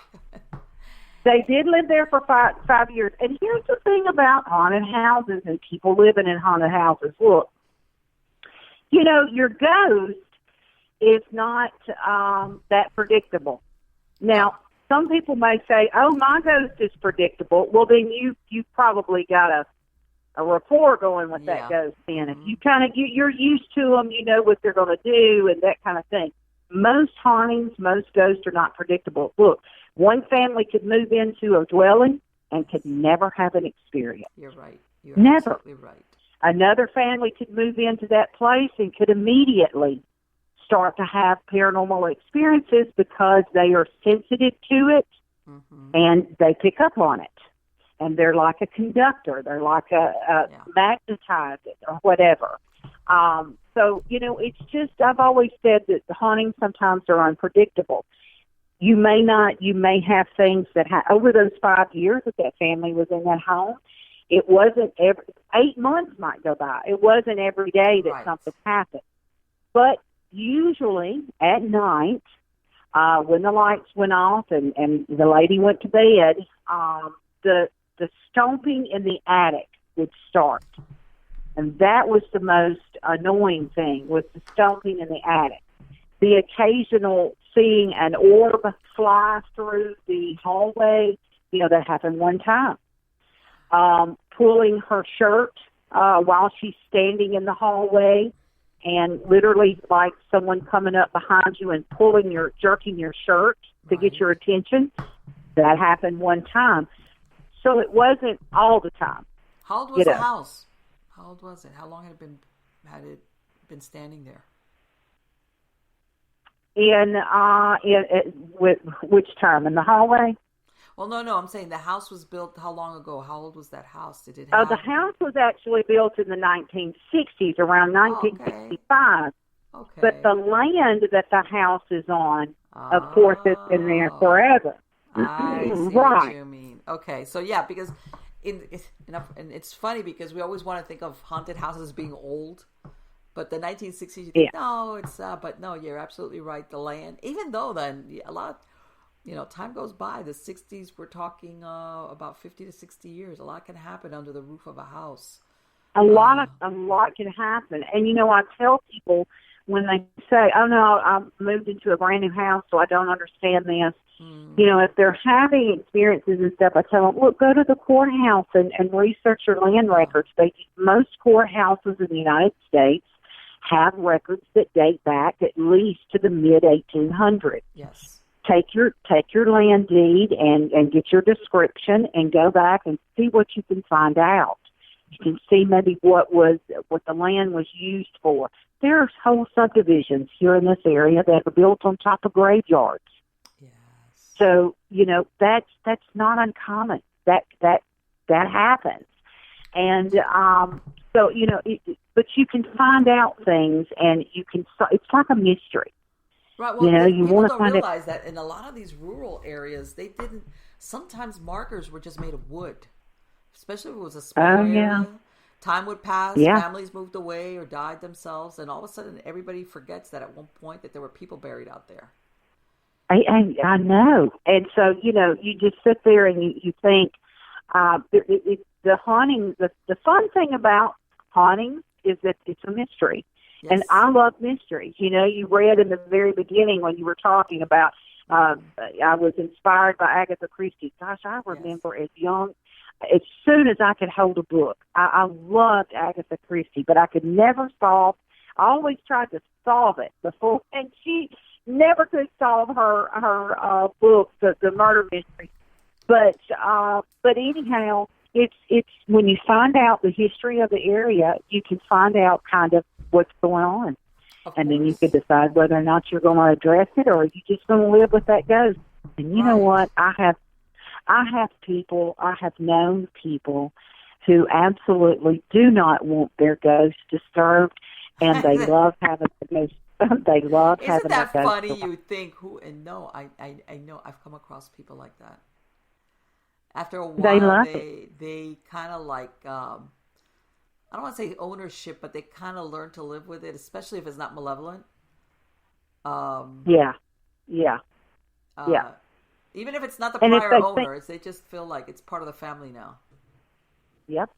They did live there for 5 years. And here's the thing about haunted houses and people living in haunted houses. Look, you know, your ghost is not that predictable. Now, some people may say, "Oh, my ghost is predictable." Well, then you probably got a rapport going with that ghost. Then, if you you're used to them, you know what they're going to do and that kind of thing. Most hauntings, most ghosts are not predictable. Look, one family could move into a dwelling and could never have an experience. You're right. You're never. Absolutely right. Another family could move into that place and could immediately start to have paranormal experiences because they are sensitive to it and they pick up on it. And they're like a conductor. They're like a magnetized or whatever. So, you know, it's just, I've always said that the hauntings sometimes are unpredictable. You may have things that over those 5 years that that family was in that home, it wasn't 8 months might go by. It wasn't every day that something happened. But usually at night, when the lights went off and the lady went to bed, the stomping in the attic would start. And that was the most annoying thing, was the stomping in the attic. The occasional seeing an orb fly through the hallway, you know, that happened one time. Pulling her shirt while she's standing in the hallway, and literally like someone coming up behind you and jerking your shirt to get your attention. That happened one time. So it wasn't all the time. How old was the house? How old was it? How long had it been standing there? With which time? In the hallway? Well, no. I'm saying the house was built how long ago? How old was that house? Did it have... the house was actually built in the 1960s, around 1965. Okay. But the land that the house is on, of course, it's been there forever. I see what you mean. Okay, so yeah, because and it's funny because we always want to think of haunted houses being old, but the 1960s, you think, no, it's but no, you're absolutely right. The land, even though then a lot, time goes by. The 60s, we're talking about 50 to 60 years. A lot can happen under the roof of a house. A lot can happen, and I tell people when they say, "Oh no, I moved into a brand new house, so I don't understand this." If they're having experiences and stuff, I tell them, look, go to the courthouse and research your land records. Most courthouses in the United States have records that date back at least to the mid-1800s. Yes. Take your land deed and get your description and go back and see what you can find out. You can see maybe what the land was used for. There are whole subdivisions here in this area that are built on top of graveyards. So, that's not uncommon. That happens. And so, but you can find out things, and it's like a mystery. Right. Well, you want to realize that in a lot of these rural areas, sometimes markers were just made of wood, especially if it was a small area. Yeah. Time would pass, families moved away or died themselves, and all of a sudden everybody forgets that at one point that there were people buried out there. I know. And so, you just sit there and you think, the haunting, the fun thing about haunting is that it's a mystery. Yes. And I love mysteries. You read in the very beginning when you were talking about, I was inspired by Agatha Christie. Gosh, I remember as soon as I could hold a book, I loved Agatha Christie, but I could never I always tried to solve it before, and she never could solve her book, the murder mystery. But anyhow, it's when you find out the history of the area, you can find out kind of what's going on, and then you can decide whether or not you're going to address it or you're just going to live with that ghost. And you know what? I have known people who absolutely do not want their ghosts disturbed. and they love having the ghost. They love Isn't having that their ghost funny? around. You think who? And no, I know I've come across people like that. After a They while, love it. they kind of like I don't want to say ownership, but they kind of learn to live with it, especially if it's not malevolent. Yeah, yeah, yeah. Even if it's not the And if prior they think, owners, they just feel like it's part of the family now. yep.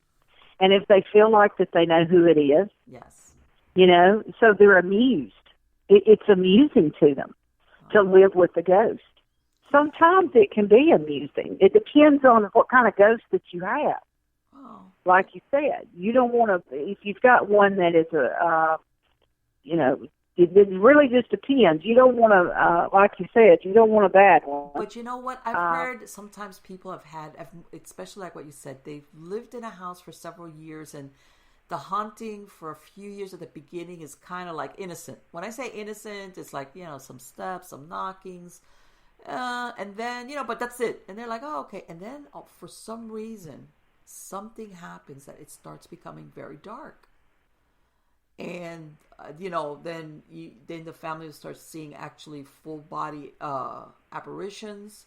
And if they feel like that they know who it is, Yes. so they're amused. It's amusing to them to live with the ghost. Sometimes it can be amusing. It depends on what kind of ghost that you have. Oh. Like you said, you don't want to, if you've got one that is it really just depends. You don't want to, like you said, you don't want a bad one. But you know what? I've heard sometimes people have had, especially like what you said, they've lived in a house for several years, and the haunting for a few years at the beginning is kind of like innocent. When I say innocent, it's like, some steps, some knockings, and then, but that's it. And they're like, oh, okay. And then for some reason, something happens that it starts becoming very dark. And, then the family starts seeing actually full body apparitions.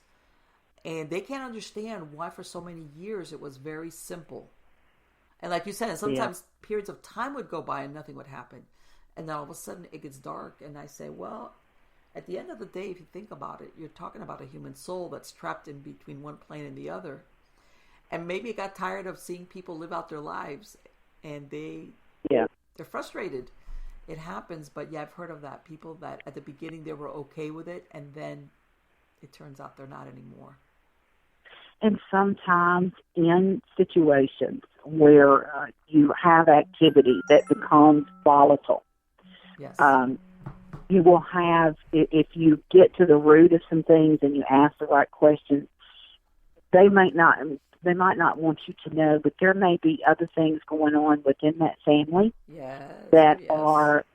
And they can't understand why for so many years it was very simple. And like you said, sometimes periods of time would go by and nothing would happen. And then all of a sudden it gets dark. And I say, well, at the end of the day, if you think about it, you're talking about a human soul that's trapped in between one plane and the other. And maybe it got tired of seeing people live out their lives. And they're frustrated. It happens, but I've heard of that. People that at the beginning they were okay with it, and then it turns out they're not anymore. And sometimes in situations where you have activity that becomes volatile, yes, you will have, if you get to the root of some things and you ask the right questions, they might not want you to know, but there may be other things going on within that family that are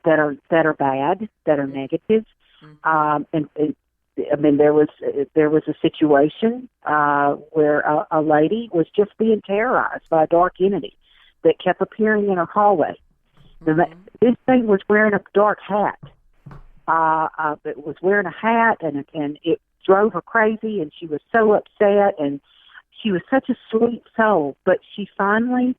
bad, that are negative. And I mean, there was a situation where a lady was just being terrorized by a dark entity that kept appearing in her hallway. This thing was wearing a dark hat. It was wearing a hat, and it drove her crazy, and she was so upset, and she was such a sweet soul. But she finally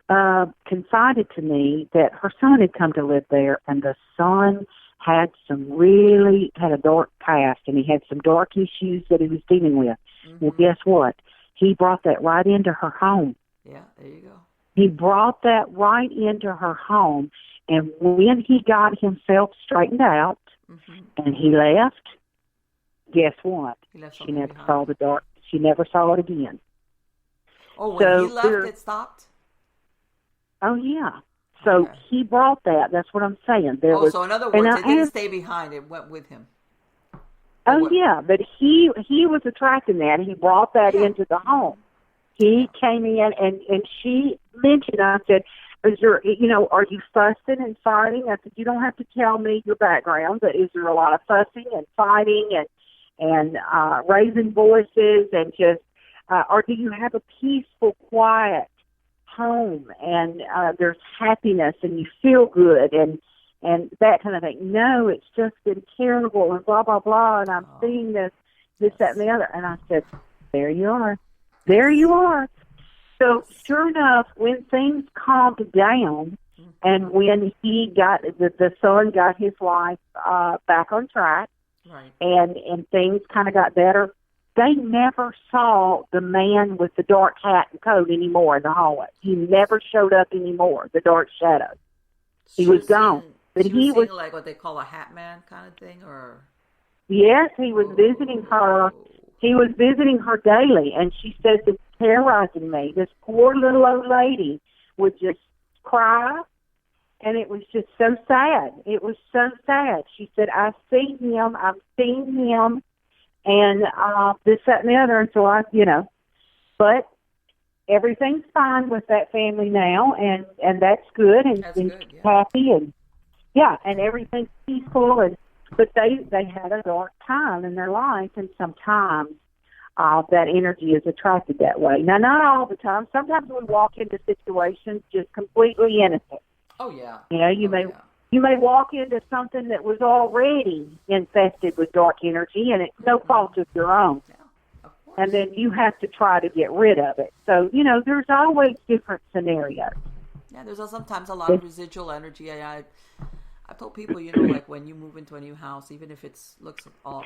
confided to me that her son had come to live there, and the son had a dark past, and he had some dark issues that he was dealing with. Well, guess what? He brought that right into her home. Yeah, there you go. He brought that right into her home, and when he got himself straightened out and he left, guess what? She never saw the dark. She never saw it again. Oh, when he left, it stopped? Oh, yeah. So he brought that. That's what I'm saying. So in other words, it didn't stay behind. It went with him. Yeah, but he was attracting that. He brought that into the home. He came in, and she mentioned, I said, is there, are you fussing and fighting? I said, you don't have to tell me your background, but is there a lot of fussing and fighting and raising voices and just, or do you have a peaceful, quiet home and there's happiness and you feel good and that kind of thing? No, it's just been terrible and blah, blah, blah, and I'm seeing this, that, and the other. And I said, there you are. There you are. So sure enough, when things calmed down and when he got, the son got his life back on track, and things kind of got better, they never saw the man with the dark hat and coat anymore in the hallway. He never showed up anymore, the dark shadow. He was gone. But he was like what they call a hat man kind of thing, or? Yes, he was visiting her. He was visiting her daily, and she said, it's terrorizing me. This poor little old lady would just cry, and it was just so sad. It was so sad. She said, I've seen him, and this, that, and the other. And so but everything's fine with that family now, and that's good, and happy, and and everything's peaceful. But they had a dark time in their life, and sometimes that energy is attracted that way. Now, not all the time. Sometimes we walk into situations just completely innocent. Oh, yeah. You You may walk into something that was already infested with dark energy, and it's no fault of your own. Yeah, of course. And then you have to try to get rid of it. So, there's always different scenarios. Yeah, there's sometimes a lot of residual energy. I told people, like when you move into a new house, even if it looks all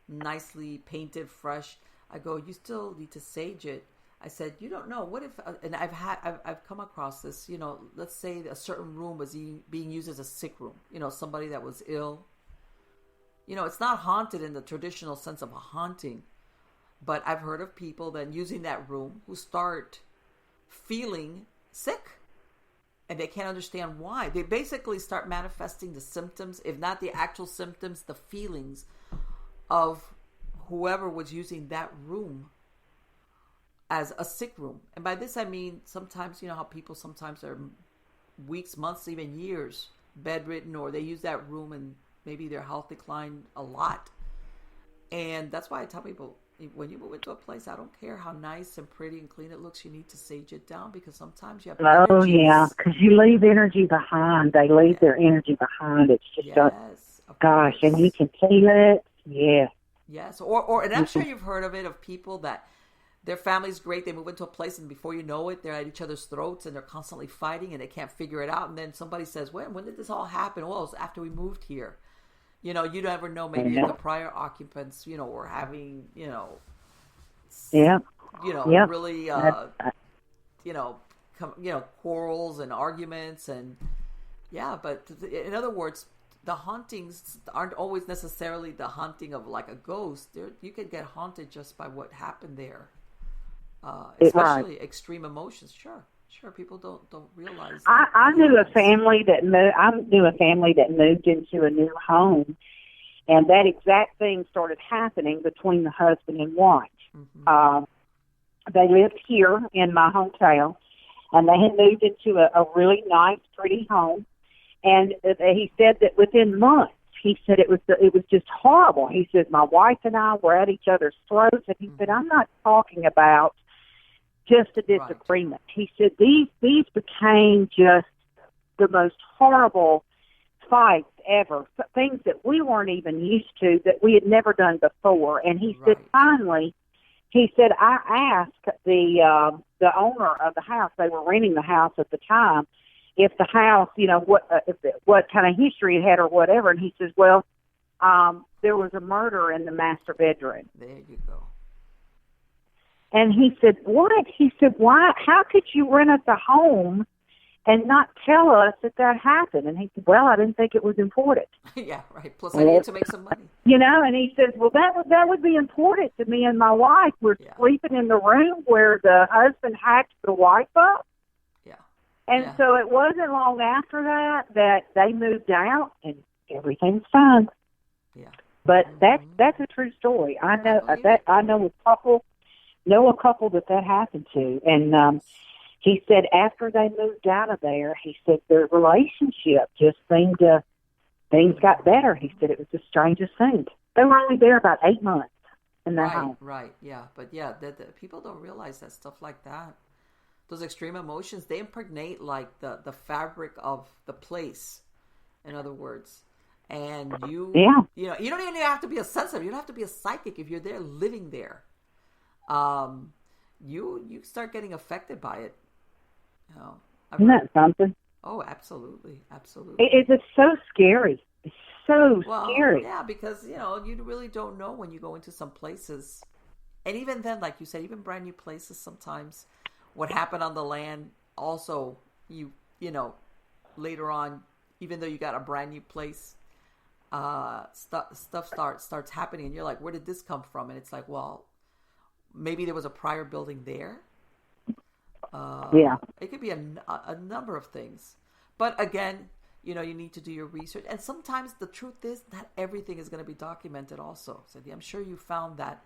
nicely painted, fresh, I go, you still need to sage it. I said, you don't know. What if? And I've come across this. Let's say a certain room was being used as a sick room. Somebody that was ill. It's not haunted in the traditional sense of a haunting, but I've heard of people then using that room who start feeling sick, and they can't understand why. They basically start manifesting the symptoms, if not the actual symptoms, the feelings of whoever was using that room as a sick room. And by this I mean sometimes, how people sometimes are weeks, months, even years bedridden, or they use that room and maybe their health declined a lot. And that's why I tell people, when you move into a place, I don't care how nice and pretty and clean it looks, you need to sage it down, because sometimes you have energies. Yeah, because you leave energy behind. They leave their energy behind. It's just gosh, and you can feel it. Yeah. Yes, or and I'm sure you've heard of it, of people that their family's great, they move into a place, and before you know it, they're at each other's throats, and they're constantly fighting, and they can't figure it out. And then somebody says, when did this all happen? Well, it was after we moved here. You never know. Maybe the prior occupants, were having, really, quarrels and arguments, and but in other words, the hauntings aren't always necessarily the haunting of like a ghost. You could get haunted just by what happened there, especially extreme emotions. Sure, people don't realize. I knew a family that moved. Into a new home, and that exact thing started happening between the husband and wife. Mm-hmm. They lived here in my hometown, and they had moved into a really nice, pretty home. And he said that within months, he said it was just horrible. He said, my wife and I were at each other's throats, and he said, I'm not talking about just a disagreement. Right. He said these became just the most horrible fights ever, things that we weren't even used to, that we had never done before. And he said, finally, he said, I asked the owner of the house, they were renting the house at the time, if the house, what kind of history it had or whatever. And he says, well, there was a murder in the master bedroom. There you go. And he said, what? He said, why? How could you rent us a home and not tell us that happened? And he said, well, I didn't think it was important. Yeah, right. Plus, I need to make some money. And he says, well, that would be important to me and my wife. We're sleeping in the room where the husband hacked the wife up. And so it wasn't long after that they moved out, and everything's fine. Yeah. But that's a true story. I know a couple that happened to, and he said after they moved out of there, he said their relationship just things got better. He said it was the strangest thing. They were only there about 8 months in that home. Right, yeah, but the people don't realize that stuff like that. Those extreme emotions, they impregnate like the fabric of the place, in other words. And you don't even have to be a sensitive. You don't have to be a psychic if you're there living there. You start getting affected by it. Isn't that something? Oh, absolutely. It's so scary. It's so scary. Yeah, because you really don't know when you go into some places, and even then, like you said, even brand new places sometimes. What happened on the land also, later on, even though you got a brand new place, stuff starts happening, and you're like, where did this come from? And it's like, well, maybe there was a prior building there. It could be a number of things. But again, you need to do your research. And sometimes the truth is not everything is going to be documented also. So I'm sure you found that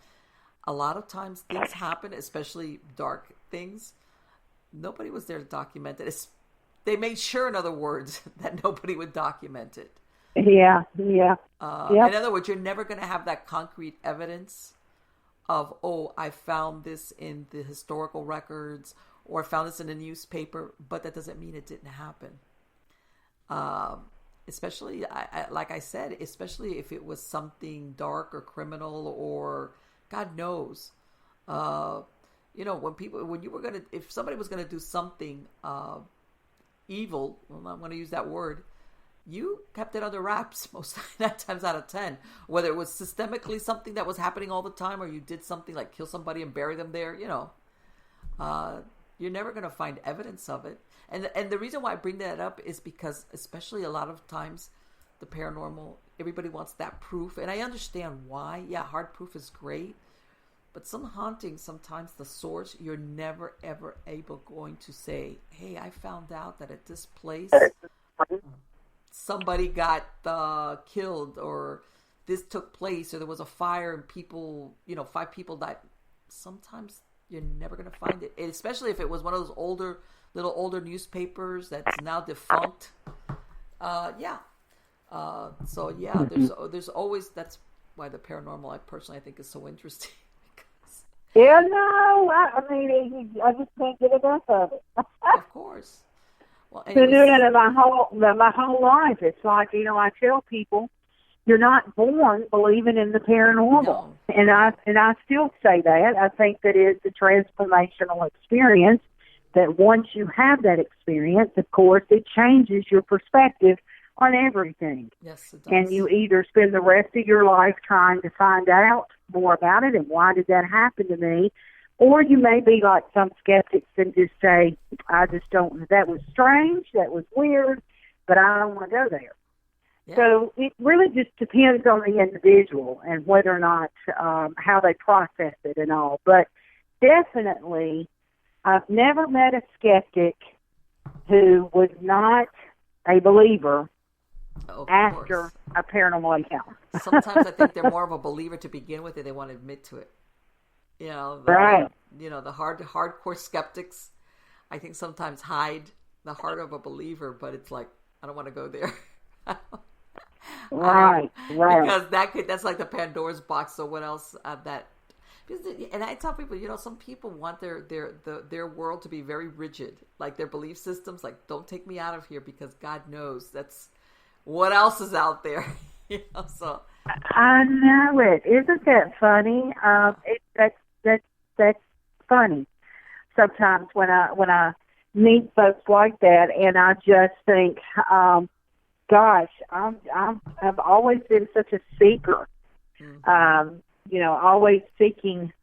a lot of times things happen, especially dark things. Nobody was there to document it. They made sure, in other words, that nobody would document it. Yeah. In other words, you're never going to have that concrete evidence of, I found this in the historical records, or I found this in a newspaper, but that doesn't mean it didn't happen. especially, like I said, especially if it was something dark or criminal or God knows, if somebody was going to do something evil, well, I'm going to use that word, you kept it under wraps most 9 times out of 10. Whether it was systemically something that was happening all the time, or you did something like kill somebody and bury them there, you're never going to find evidence of it. And the reason why I bring that up is because, especially a lot of times, the paranormal, everybody wants that proof. And I understand why. Yeah, hard proof is great. But some hauntings, sometimes the source, you're never, ever going to say, hey, I found out that at this place, somebody got killed, or this took place, or there was a fire and people, 5 people died. Sometimes you're never going to find it. And especially if it was one of those older newspapers that's now defunct. There's always, that's why the paranormal, I think, is so interesting. Yeah, no, I mean, I just can't get enough of it. Of course. Well, been doing it my whole life. It's like, I tell people, you're not born believing in the paranormal. No. And I still say that. I think that it's a transformational experience, that once you have that experience, of course, it changes your perspective on everything. Yes, it does. And you either spend the rest of your life trying to find out more about it and why did that happen to me, or you may be like some skeptics and just say, that was strange, that was weird, but I don't want to go there. Yeah. So it really just depends on the individual and whether or not, how they process it and all. But definitely, I've never met a skeptic who was not a believer after a paranormal encounter. Sometimes I think they're more of a believer to begin with, and they want to admit to it. Right. The hardcore skeptics, I think sometimes hide the heart of a believer, but it's like, I don't want to go there. Right. Because that's like the Pandora's box. So what else and I tell people, some people want their world to be very rigid, like their belief systems, like, don't take me out of here because God knows that's what else is out there. So I know it. Isn't that funny? That's funny. Sometimes when I meet folks like that, and I just think, gosh, I've always been such a seeker. Mm-hmm. Always seeking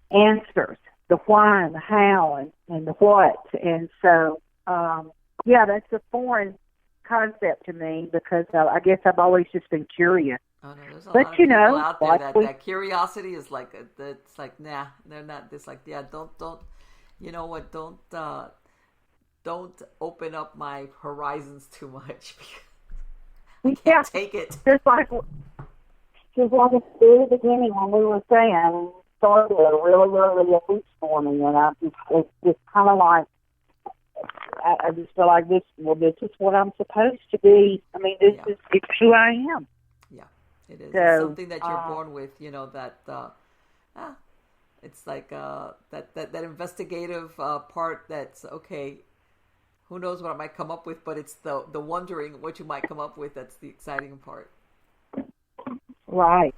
answers, the why and the how and the what. And so, that's a foreign concept to me because I guess I've always just been curious. Oh, no, there's a but lot of people out there that curiosity is like, it's like, nah, they're not. It's like, yeah, don't, you know what? Don't open up my horizons too much because I can't take it. Just like at the very beginning when we were saying, started really a week for me, and it's kind of like, I just feel like this is what I'm supposed to be. I mean, it's who I am. Yeah, it is. It's something that you're born with, it's like that investigative part that's, okay, who knows what I might come up with, but it's the wondering what you might come up with that's the exciting part. Right.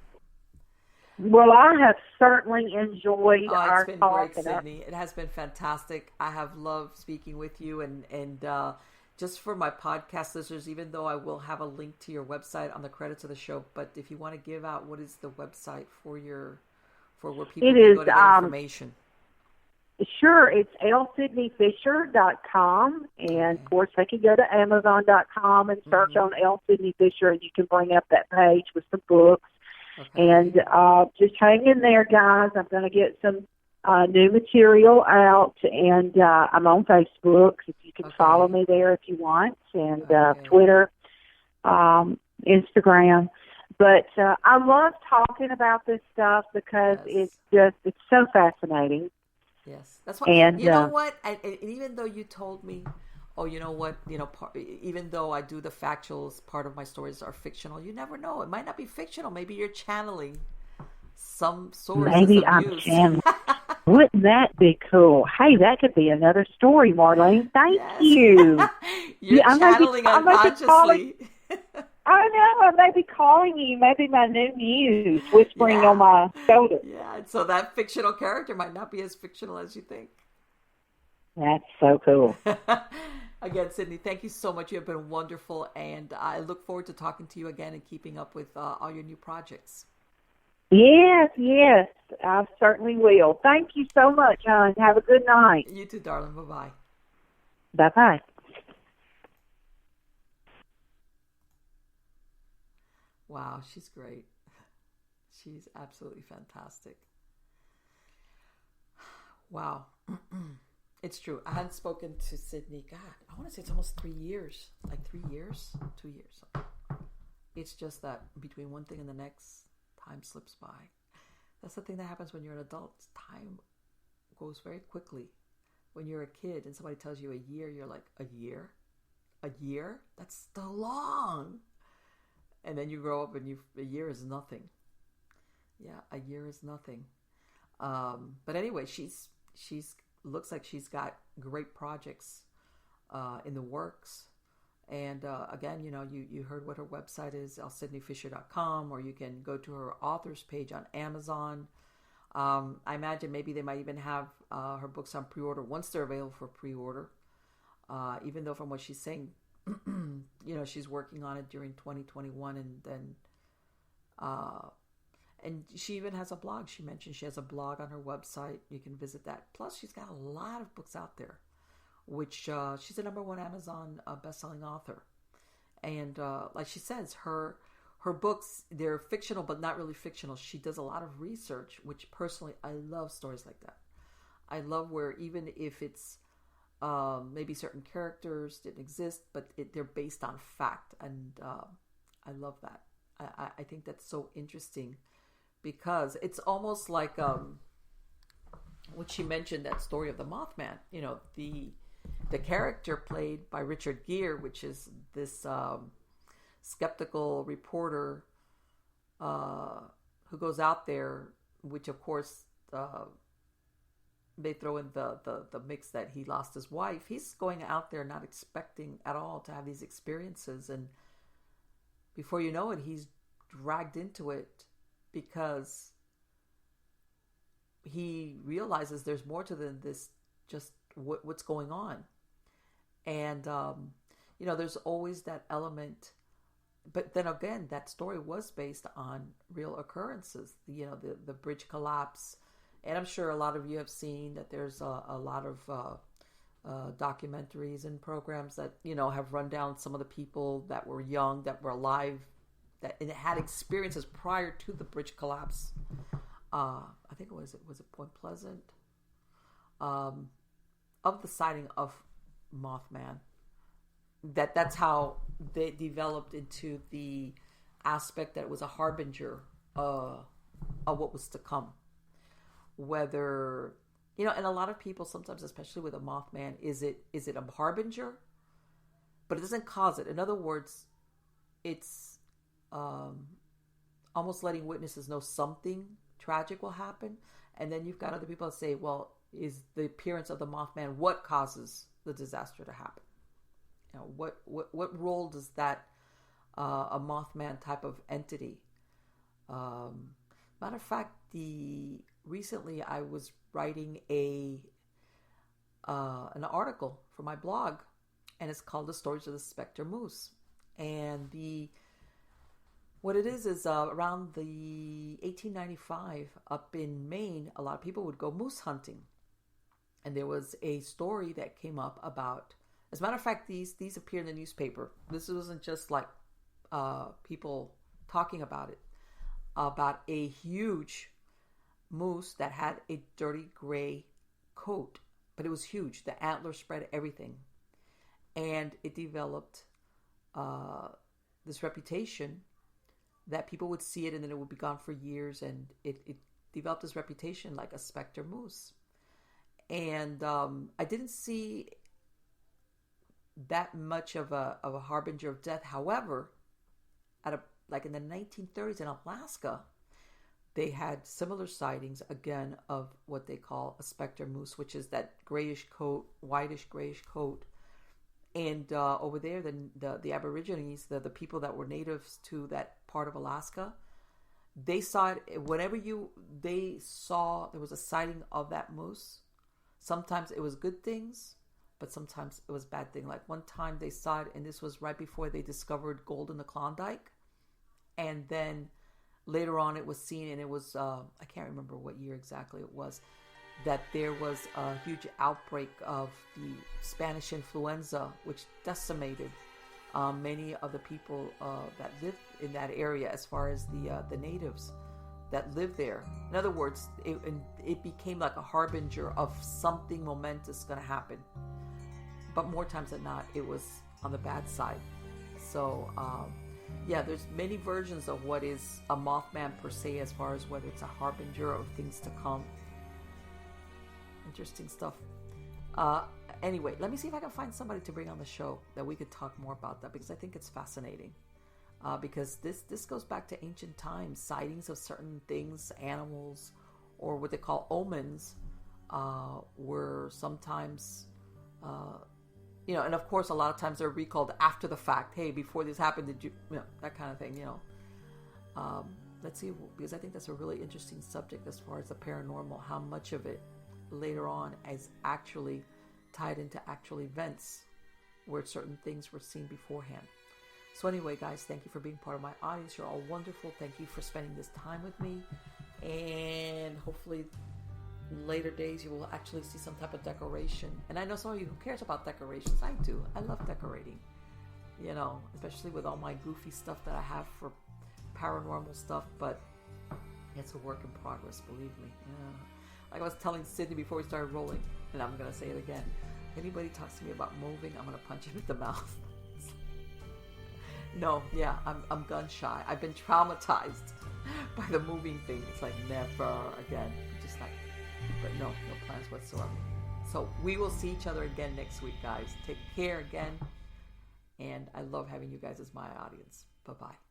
Well, I have certainly enjoyed our talk. It's been great, Sydney. It has been fantastic. I have loved speaking with you, and just for my podcast listeners, even though I will have a link to your website on the credits of the show, but if you want to give out, what is the website for where people can go to get information? Sure, it's lsydneyfisher.com, and of course they can go to amazon.com and search on L. Sydney Fisher, and you can bring up that page with some books. Okay. And just hang in there, guys. I'm going to get some new material out, and I'm on Facebook. If you can follow me there if you want, and Twitter, Instagram. But I love talking about this stuff because it's so fascinating. Yes, that's what. And you know what? And even though you told me, oh, you know what? Even though I do the factuals, part of my stories are fictional. You never know. It might not be fictional. Maybe you're channeling some sources. Maybe I'm channeling. Wouldn't that be cool? Hey, that could be another story, Marlene. Thank you. You're channeling unconsciously. I know, I may be calling you, maybe my new muse whispering on my shoulder. Yeah, and so that fictional character might not be as fictional as you think. That's so cool. Again, Sydney, thank you so much. You have been wonderful, and I look forward to talking to you again and keeping up with all your new projects. Yes, I certainly will. Thank you so much, hon. Have a good night. You too, darling. Bye-bye. Bye-bye. Wow, she's great. She's absolutely fantastic. Wow. It's true. I hadn't spoken to Sydney. God, I want to say it's almost 3 years. Like 3 years? 2 years. It's just that between one thing and the next, time slips by. That's the thing that happens when you're an adult. Time goes very quickly. When you're a kid and somebody tells you a year, you're like, a year? A year? That's still long. And then you grow up and a year is nothing. Yeah, a year is nothing. But anyway, she's looks like she's got great projects in the works. And again, you heard what her website is, elsydneyfisher.com, or you can go to her author's page on Amazon. I imagine maybe they might even have her books on pre-order once they're available for pre-order. Even though from what she's saying, she's working on it during 2021, and then and she even has a blog. She mentioned she has a blog on her website. You can visit that. Plus, she's got a lot of books out there, which she's a #1 Amazon best-selling author. And like she says, her books, they're fictional, but not really fictional. She does a lot of research, which personally, I love stories like that. I love where even if it's maybe certain characters didn't exist, but they're based on fact. And I love that. I think that's so interesting, because it's almost like what she mentioned, that story of the Mothman. The character played by Richard Gere, which is this skeptical reporter who goes out there, which of course they throw in the mix that he lost his wife. He's going out there not expecting at all to have these experiences, and before you know it, he's dragged into it because he realizes there's more to this, just what's going on. And there's always that element, but then again, that story was based on real occurrences. The bridge collapse, and I'm sure a lot of you have seen that there's a lot of documentaries and programs that have run down some of the people that were young, that were alive, that had experiences prior to the bridge collapse. I think it was Point Pleasant, of the sighting of Mothman. That's how they developed into the aspect that it was a harbinger of what was to come. Whether and a lot of people sometimes, especially with a Mothman, is it a harbinger? But it doesn't cause it. In other words, it's almost letting witnesses know something tragic will happen, and then you've got other people that say, well, is the appearance of the Mothman what causes the disaster to happen? What role does that a Mothman type of entity? Matter of fact, recently I was writing an article for my blog, and it's called "The Stories of the Spectre Moose." And what it is around the 1895 up in Maine, a lot of people would go moose hunting, and there was a story that came up about. As a matter of fact, these appeared in the newspaper. This wasn't just like people talking about it. About a huge moose that had a dirty gray coat, but it was huge. The antlers spread everything, and it developed this reputation that people would see it and then it would be gone for years, and it developed this reputation like a specter moose. And I didn't see that much of a harbinger of death. However, like in the 1930s in Alaska, they had similar sightings again of what they call a specter moose, which is that grayish coat, whitish grayish coat. And over there, the Aborigines, the people that were natives to that part of Alaska, they saw it whenever they saw there was a sighting of that moose. Sometimes it was good things, but sometimes it was bad thing. Like one time they saw it, and this was right before they discovered gold in the Klondike. And then later on it was seen, and it was, I can't remember what year exactly it was, that there was a huge outbreak of the Spanish influenza, which decimated many of the people that lived in that area, as far as the natives that lived there. In other words, it became like a harbinger of something momentous going to happen. But more times than not, it was on the bad side. So, yeah, there's many versions of what is a Mothman per se, as far as whether it's a harbinger of things to come. Interesting stuff. Anyway, let me see if I can find somebody to bring on the show that we could talk more about that, because I think it's fascinating. Because this goes back to ancient times, sightings of certain things, animals, or what they call omens, were sometimes, and of course a lot of times they're recalled after the fact. Hey, before this happened, did you that kind of thing, Let's see, because I think that's a really interesting subject as far as the paranormal, how much of it later on is actually tied into actual events where certain things were seen beforehand. So anyway, guys, thank you for being part of my audience. You're all wonderful. Thank you for spending this time with me. And hopefully in later days you will actually see some type of decoration. And I know some of you who cares about decorations. I do. I love decorating. Especially with all my goofy stuff that I have for paranormal stuff. But it's a work in progress, believe me. Yeah. Like I was telling Sydney before we started rolling, and I'm going to say it again. If anybody talks to me about moving, I'm going to punch him in the mouth. No, yeah, I'm gun shy. I've been traumatized by the moving thing. It's like never again. Just like, but no plans whatsoever. So we will see each other again next week, guys. Take care again. And I love having you guys as my audience. Bye-bye.